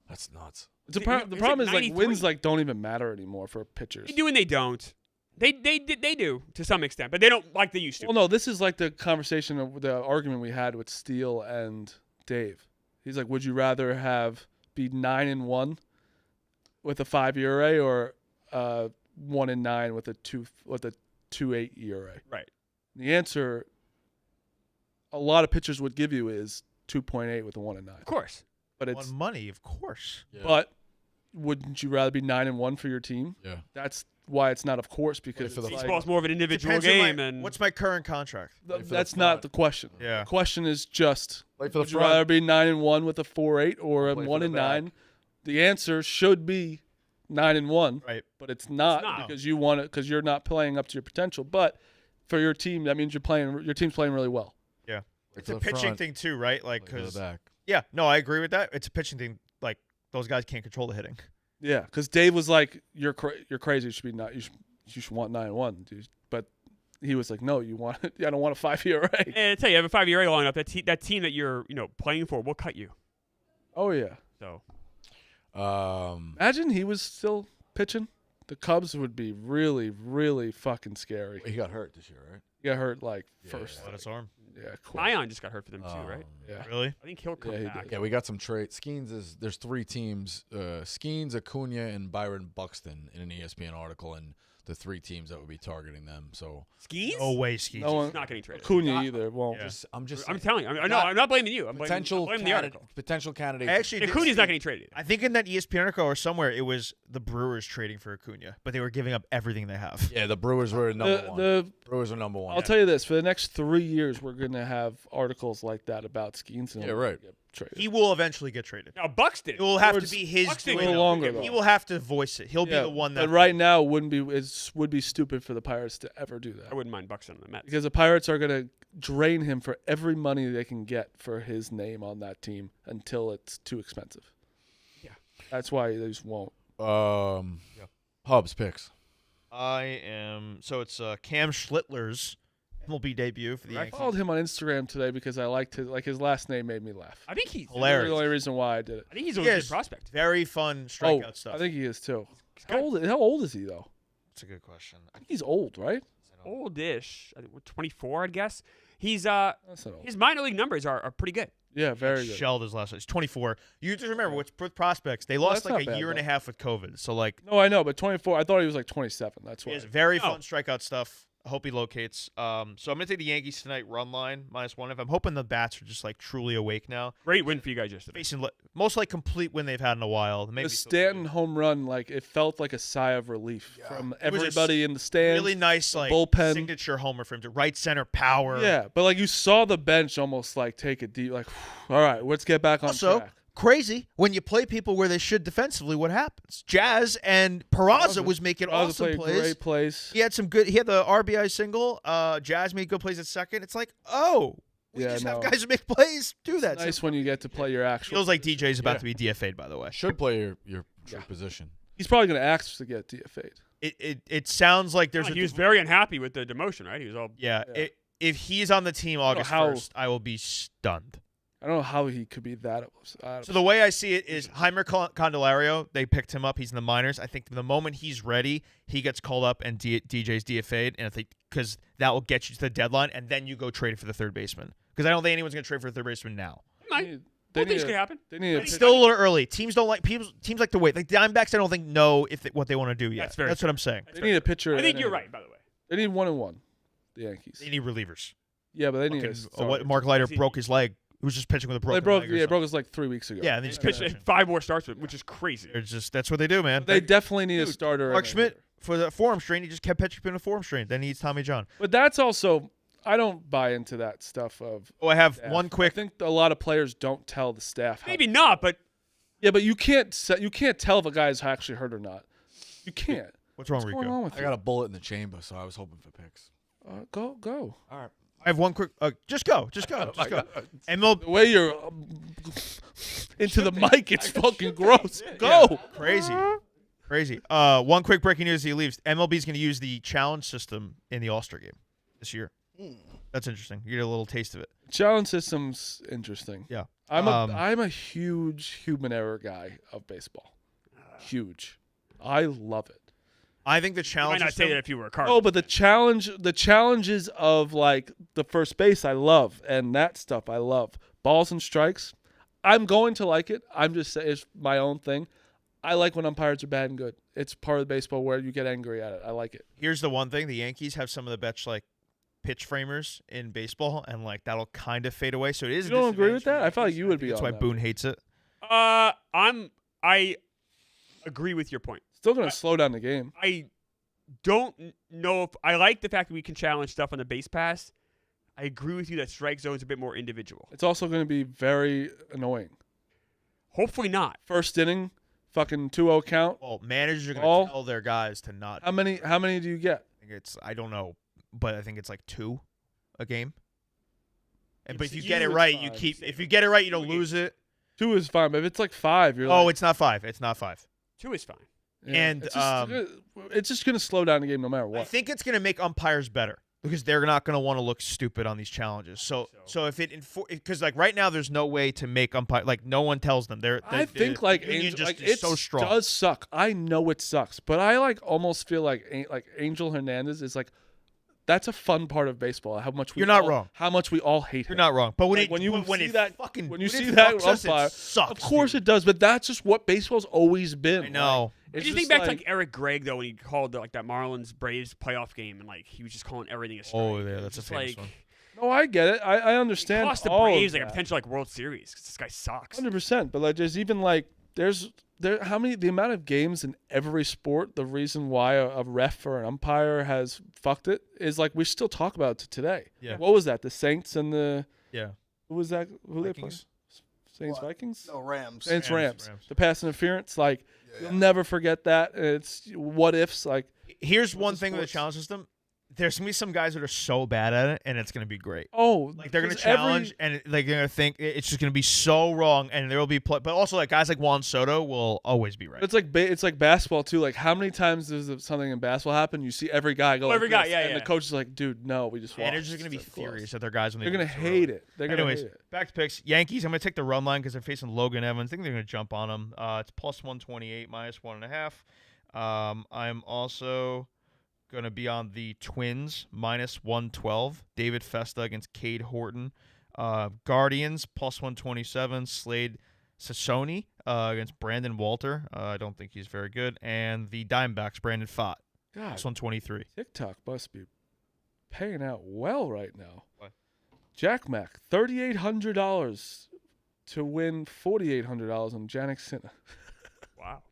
That's nuts. The It's problem like is like 93. wins like don't even matter anymore for pitchers. they do and they don't. They do to some extent, but they don't like they used to. Well, no, this is like the conversation of the argument we had with Steele and Dave. He's like, would you rather be 9-1 with a 5 ERA or 1-9 with a 2.8 ERA? Right. The answer a lot of pitchers would give you is 2.8 with a 1-9. Of course. But it's On money, of course. Yeah. but wouldn't you rather be 9-1 for your team? Yeah. That's why it's not of course because for the it's Baseball's more of an individual Depends on game, and what's my current contract? Wait for the that's not front. the question. Yeah. The question is just Wait for the would you front. rather be 9-1 with a 4.8 or a Play for the 1-9? back. The answer should be 9-1, Right. but it's not, not. because you want it because you're not playing up to your potential. But for your team, that means your team's playing really well. Yeah. Wait It's for a the pitching front, thing too, right? Like, wait for the because back. yeah, no, I agree with that. It's a pitching thing. Like those guys can't control the hitting. Yeah, because Dave was like, "You're crazy. You should be not. You should want 9-1, dude." But he was like, "No, you want. I don't want a 5 ERA." and I tell you have a 5 ERA long enough. That team that you're playing for will cut you. Oh yeah. So Imagine he was still pitching. The Cubs would be really, really fucking scary. He got hurt this year, right? He got hurt like Yeah. first. Let us arm. Yeah, quick. Ion just got hurt for them too, right? Yeah. Really? I think he'll come Yeah, he back. did. Yeah, we got some trades. There's 3 teams: Skenes, Acuna, and Byron Buxton in an ESPN article, and the 3 teams that would be targeting them. So Skis? No way, Ski. No one, He's not getting traded. Acuna Not- either. Won't. Yeah. I'm telling you. I'm not blaming you. I'm potential blaming the article. potential candidates. I actually did Acuna's see- not getting traded. I think in that ESPN article or somewhere it was the Brewers trading for Acuna, but they were giving up everything they have. Yeah, the Brewers were number one. The Brewers are number 1. I'll tell you this: for the next 3 years, we're gonna have articles like that about Skenes. and Yeah, right. get traded. He will eventually get traded. Now Buxton. It will have to Towards- be his Buxton doing no it. longer, He though. will have to voice it. He'll Yeah, be the one that. But right now, would be stupid for the Pirates to ever do that I wouldn't mind Buxton on the Mets. because the Pirates are gonna drain him for every money they can get for his name on that team until it's too expensive. Yeah. That's why they just won't. Hubs picks. I am. So it's Cam Schlittler's MLB debut for the I Yankees. followed him on Instagram today because I liked his last name made me laugh. I think he's Hilarious. That's the only reason why I did it. I think he's a Yes. good prospect. Very fun strikeout stuff. I think he is too. got- How old is he though? That's a good question. I think he's old, right? Oldish. I think we're 24, I'd guess. He's That's not old. his minor league numbers are pretty good. Yeah, very good. Shelled his last. He's 24. You just remember with prospects, they lost that's like not a bad, year and a though. half with COVID. So like, No, I know, but 24. I thought he was like 27. That's he why. has very Oh. fun strikeout stuff. I hope he locates. So I'm gonna take the Yankees tonight. Run line -1. I'm hoping the bats are just like truly awake now. Great win for you guys yesterday. Facing most like complete win they've had in a while. Maybe The Stanton home run, like it felt like a sigh of relief from It was a everybody in the stands. really nice like bullpen. signature homer for him to right center power. Yeah, but like you saw the bench almost like take a deep, like, all right, let's get back on Also, track. crazy when you play people where they should defensively. What happens? Jazz and Peraza was making Peraza awesome played plays. great plays. He had some good. He had the RBI single. Jazz made good plays at second. It's like, oh, we Yeah, just have no. guys who make plays. Do that. Nice when you get to play your actual. Feels like DJ's about Yeah. to be DFA'd. By the way, Should play your true position. He's probably going to ask to get DFA'd. it sounds like there's He was very unhappy with the demotion, right? He was all yeah. Yeah. If he's on the team August how- 1st, I will be stunned. I don't know how he could be that. So the way I see it is Heimer Candelario, they picked him up. He's in the minors. I think the moment he's ready, he gets called up and DJ's DFA'd, and because that will get you to the deadline, and then you go trade for the third baseman. Because I don't think anyone's going to trade for the third baseman now. Both they things need could a, happen. they need a It's still a little early. Teams don't like teams like to wait. Like the Diamondbacks, I don't think know what they want to do yet. That's very That's what I'm saying. They need a pitcher. I think and you're a- right, by the way. They need 1-1. The Yankees. They need relievers. Yeah, but they need. Fucking- a starter. what Mark Leiter broke his leg. He was just pitching with a Well, broken leg. broke his like 3 weeks ago. Yeah, and they He's just pitched pitched. 5 more starts with, which is crazy. They're just that's what they do, man. They definitely need a Dude, starter. Mark and a Schmidt hitter. for the forearm strain. He just kept pitching a forearm strain. Then he needs Tommy John. But that's also. I don't buy into that stuff of. Oh, I have staff. one I quick. think a lot of players don't tell the staff. How Maybe not, but Yeah, but you can't tell if a guy's actually hurt or not. You can't. What's wrong, What's Rico? going on with I you? got a bullet in the chamber, so I was hoping for picks. Go. All right. I have one quick. Just go. Just go. Just go. MLB The way you're into the mic, it's fucking gross. Go. crazy. One quick breaking news: he leaves. MLB is going to use the challenge system in the All-Star game this year. That's interesting. You get a little taste of it. Challenge system's interesting. Yeah. I'm a huge human error guy of baseball. Huge. I love it. I think the You challenge. might not say that if you were a Cardinal. Oh, but the challenges of like the first base, I love, and that stuff I love. Balls and strikes, I'm going to like it. I'm just saying it's my own thing. I like when umpires are bad and good. It's part of baseball where you get angry at it. I like it. Here's the one thing: the Yankees have some of the best like pitch framers in baseball, and like that'll kind of fade away. So it is. You don't agree with that? I felt like Yankees. you would be That's on why that. Boone hates it. I agree with your point. Still going to slow down the game. I don't know if I like the fact that we can challenge stuff on the base pass. I agree with you that strike zone's a bit more individual. It's also going to be very annoying. Hopefully not. First inning, fucking 2-0 count. Well, managers are going All- to tell their guys to not. How many do you get? I don't know, but I think it's like 2 a game. But if you It's get it usually right, you 5. keep. If you get it right, you don't lose it. 2 is fine, but if it's like 5, you're Oh, like, it's not 5. It's not 5. 2 is fine. yeah, and, it's just going to slow down the game no matter I what. think it's going to make umpires better because they're not going to want to look stupid on these challenges. So if it because like right now, there's no way to make umpire like no one tells them. I think like union Angel, just like is it so strong. does suck. I know it sucks, but I like almost feel like Angel Hernandez is like that's a fun part of baseball. How much we You're not all- wrong. How much we all hate You're him. not wrong. But when Like, when you see it that fucking when you when see it that fucks us, umpire, it sucks. of course dude. it does. But that's just what baseball's always been. I know. I just think back to like Eric Gregg though when he called like that Marlins Braves playoff game and like he was just calling everything a strike. Oh, yeah, It was that's a just, famous like, one. No, I get it. I It understand. cost the all Braves of like a that. potential like World Series because this guy sucks. 100%. But like, there's even like the amount of games in every sport. The reason why a ref or an umpire has fucked it is like we still talk about it today. Yeah. What was that? The Saints and the Yeah. who was that? Who they play? Vikings. Saints What? Vikings. No, Rams. Saints Rams. Rams. The pass interference. Like Yeah. you'll never forget that. It's what ifs. Like Here's With one the thing with the sports. challenge system. There's gonna be some guys that are so bad at it, and it's gonna be great. oh, Like they're gonna 'cause challenge, and like they're gonna think it's just gonna be so wrong, and there will be. But also, like guys like Juan Soto will always be right. It's like it's like basketball too. Like how many times does something in basketball happen? You see every guy go. Every like guy, this, yeah, and yeah. the coach is like, "Dude, no, we just." Managers are lost. gonna be It's close." furious at their guys when they. They're do gonna it so hate early. it. They're gonna Anyways, hate it. back to picks. Yankees. I'm gonna take the run line because they're facing Logan Evans. I think they're gonna jump on them. It's plus 128, minus 1.5. I'm also gonna be on the Twins minus 112. David Festa against Cade Horton. Guardians plus 127. Slade Sassoni against Brandon Walter. I don't think he's very good. And the Diamondbacks, Brandon Pfaadt, God, plus 123. TikTok must be paying out well right now. What? Jack Mac, $3,800 to win $4,800 on Jannik Sinner. Wow.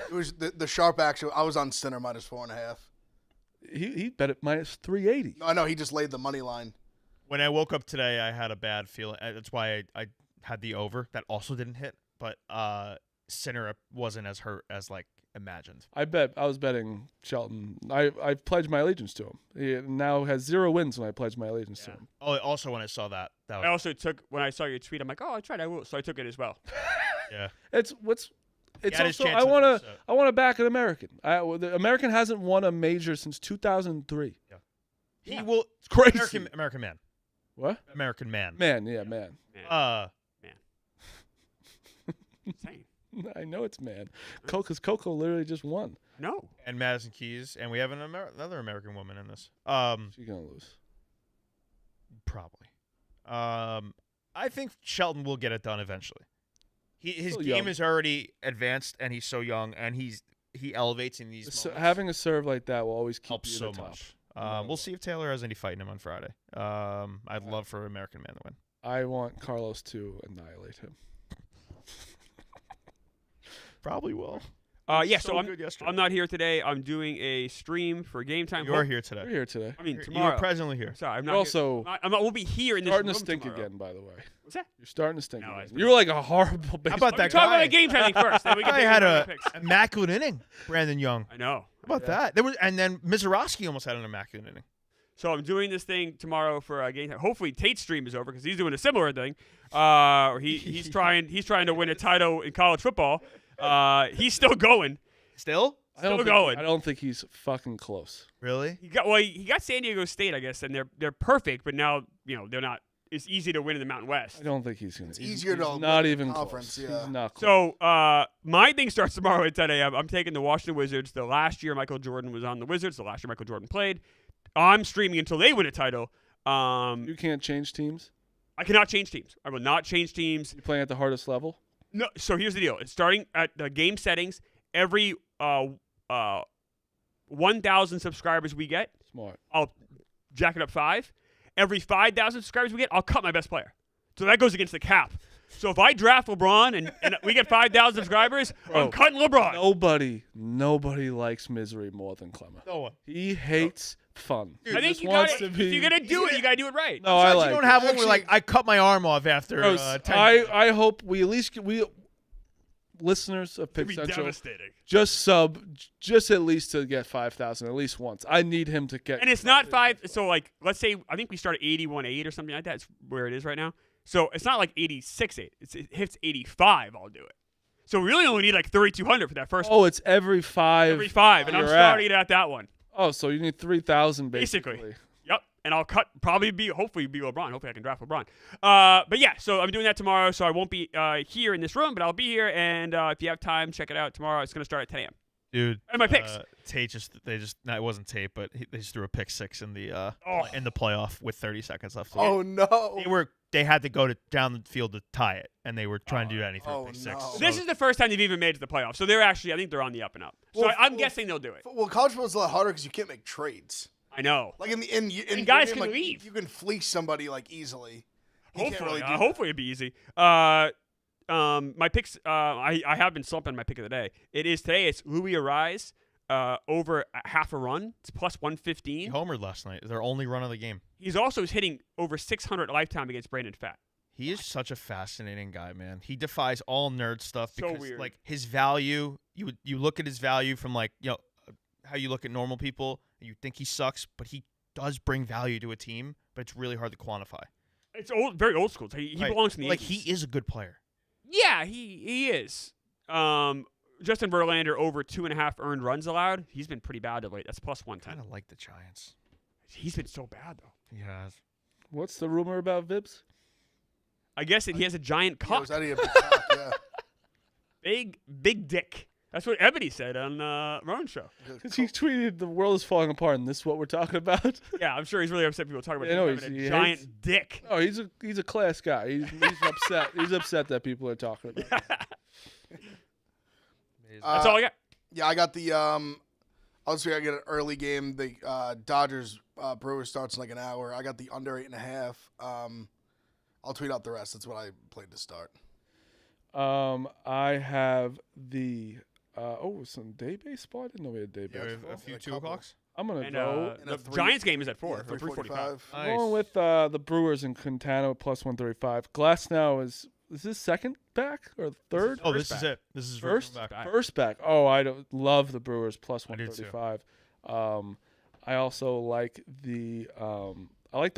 It was the sharp action. I was on Sinner minus 4.5. He bet it minus 380. No, I know he just laid the money line. When I woke up today, I had a bad feeling. That's why I had the over. That also didn't hit. But Sinner wasn't as hurt as like imagined. I was betting Shelton. I pledged my allegiance to him. He now has 0 wins when I pledged my allegiance to him. Oh, also when I saw that I was also took when I saw your tweet. I'm like, oh, I tried. I will. So I took it as well. yeah. It's had his also chance I want to back an American. The American hasn't won a major since 2003. He will. It's crazy. American man. What? American man. Man, yeah, man. Man, insane. I know it's man. Because Coco literally just won. No. And Madison Keys, and we have another American woman in this. She's gonna lose. Probably. I think Shelton will get it done eventually. His Still game young. is already advanced, and he's so young, and he elevates in these moments. Having a serve like that will always keep helps you so at the top. much. We'll see if Taylor has any fight in him on Friday. I'd love for American man to win. I want Carlos to annihilate him. Probably will. Yeah. So So good yesterday. I'm not here today. I'm doing a stream for Game Time. You are here today. We're here today. I mean, You tomorrow. are presently here. Sorry, I'm not. You're also here. I'm not. We'll be here in this starting room to stink tomorrow. again, by the way. What's that? You're starting to stink No, again. it's You're like a horrible baseball. about that Talk guy? about the Game Time thing first. Then we can I take had our a picks. immaculate inning, Brandon Young. I know. How about that? And then Miserowski almost had an immaculate inning. So I'm doing this thing tomorrow for Game Time. Hopefully Tate's stream is over because he's doing a similar thing. He's trying to win a title in college football. He's still going. Still? Still going. I don't think he's fucking close. Really? He got San Diego State, I guess, and they're perfect, but now they're not it's easy to win in the Mountain West. I don't think he's going It's to. easier to not win even conference, close. yeah. He's not close. So my thing starts tomorrow at 10 a.m. I'm taking the Washington Wizards. The last year Michael Jordan was on the Wizards. The last year Michael Jordan played. I'm streaming until they win a title. You can't change teams? I cannot change teams. I will not change teams. You're playing at the hardest level? No. So here's the deal. It's starting at the game settings. Every 1,000 subscribers we get, Smart. I'll jack it up 5. Every 5,000 subscribers we get, I'll cut my best player. So that goes against the cap. So if I draft LeBron and we get 5,000 subscribers, I'm cutting LeBron. Nobody likes misery more than Clemmer. No one. He hates fun. I think you got to. If you're gonna do it, you gotta do it right. No, I like. You don't it. have one where like I cut my arm off after. Bro, 10 I hope we at least listeners of It'd Pick be Central devastating. just at least to get 5,000 at least once. I need him to get. And it's not 5. So like, let's say I think we start at 81.8 or something like that. It's where it is right now. So it's not like 86.8. It hits 85. I'll do it. So we really only need like 3,200 for that first. Oh, it's every 5. every 5, and I'm you're starting at that one. Oh, so you need 3,000 basically. Yep. And I'll cut hopefully be LeBron. Hopefully I can draft LeBron. But yeah, so I'm doing that tomorrow. So I won't be here in this room, but I'll be here. And if you have time, check it out tomorrow. It's gonna start at 10 a.m. Dude, And my picks. Tate it wasn't Tate, but they just threw a pick 6 in the playoff with 30 seconds left. Oh no! They had to go down the field to tie it, and they were trying to do anything. Oh, pick 6. no. So This is the first time they've even made it to the playoffs. So they're actually, I think they're on the up and up. So I'm guessing they'll do it. Well, college football's a lot harder because you can't make trades. I know. Like in And guys game, can like, leave. You can fleece somebody like easily. You can't Hopefully, really do that. hopefully it'd be easy. My picks. I have been slumping my pick of the day. It is today. It's Louis Arise over half a run. It's plus 115. he homered last night. Their only run of the game. He's also hitting over 600 lifetime against Brandon Fat. He is such a fascinating guy, man. He defies all nerd stuff So because weird. like his value, you look at his value from like, how you look at normal people and you think he sucks, but he does bring value to a team, but it's really hard to quantify. It's old, very old school. He Right. belongs in the like 80s. he is a good player. Yeah, he is. Justin Verlander over 2.5 earned runs allowed. He's been pretty bad of late. That's plus 110. Kind of like the Giants. He's been so bad though. Yeah. What's the rumor about Vibs? I guess that he has a giant Yeah, it cock. was out of your back, yeah. Big dick. That's what Ebony said on Rowan's show. He tweeted, "The world is falling apart, and this is what we're talking about." Yeah, I'm sure he's really upset people talking about Yeah, him no, having he a giant hates- dick. Oh, he's a class guy. He's upset. He's upset that people are talking about him. That's all I got. Yeah, I got the obviously I get an early game. The Dodgers Brewers starts in like an hour. I got the under 8.5. I'll tweet out the rest. That's what I played to start. I have the some day baseball. I didn't know we had day Yeah, baseball. a few a 2 couple. o'clocks. I'm gonna And go. And the a three- Giants game is at 4 Yeah, for 3:45. 3:45. I'm going with the Brewers and Quintana plus 135. Glass now is this second back or third? Oh, First this is back. it. This is First back. First back. Oh, I don't love the Brewers plus I do too. 135. I also like the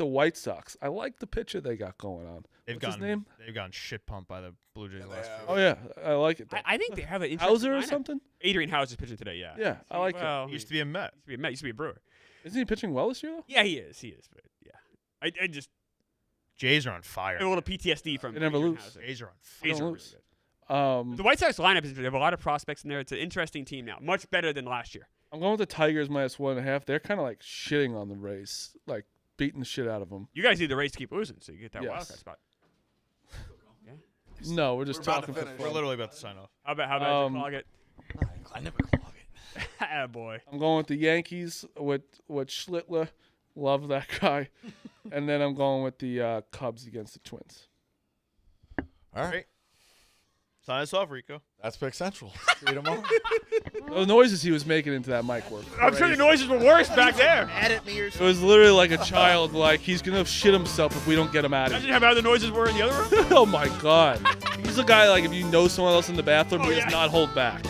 White Sox. I like the pitcher they got going on. What's his name? They've gotten shit pumped by the Blue Jays Yeah, last they year. have. Oh yeah, I like it. I think they have an interesting Hauser or lineup. something? Adrian Hauser is pitching today. Yeah. Yeah, I like Well, He used to be a Met. Used to be a Met. Used to be a Brewer. Isn't he pitching well this year though? Yeah, he is. But yeah, I just Jays are on fire. a little PTSD from. They never Adrian lose. Hauser. Jays are on Jays fire. are really lose. good. The White Sox lineup is. They have a lot of prospects in there. It's an interesting team now. Much better than last year. I'm going with the Tigers minus 1.5. They're kind of like shitting on the Rays, like beating the shit out of them. You guys need the Rays to keep losing, so you get that Yes. wild card spot. No, we're just We're about talking to for finish. We're fun. literally about to sign off. How about you clog it? I never clog it. Ah, boy. I'm going with the Yankees with Schlittler. Love that guy. And then I'm going with the Cubs against the Twins. All right. Great. Sign us off, Rico. That's Pick Central. See you tomorrow. The noises he was making into that mic were I'm sure the noises were worse back there. Mad at me or It was literally like a child, like he's gonna shit himself if we don't get him out of Imagine here. how bad the noises were in the other room. Oh my god. He's a guy like if you know someone else in the bathroom, Oh, he yeah. does not hold back.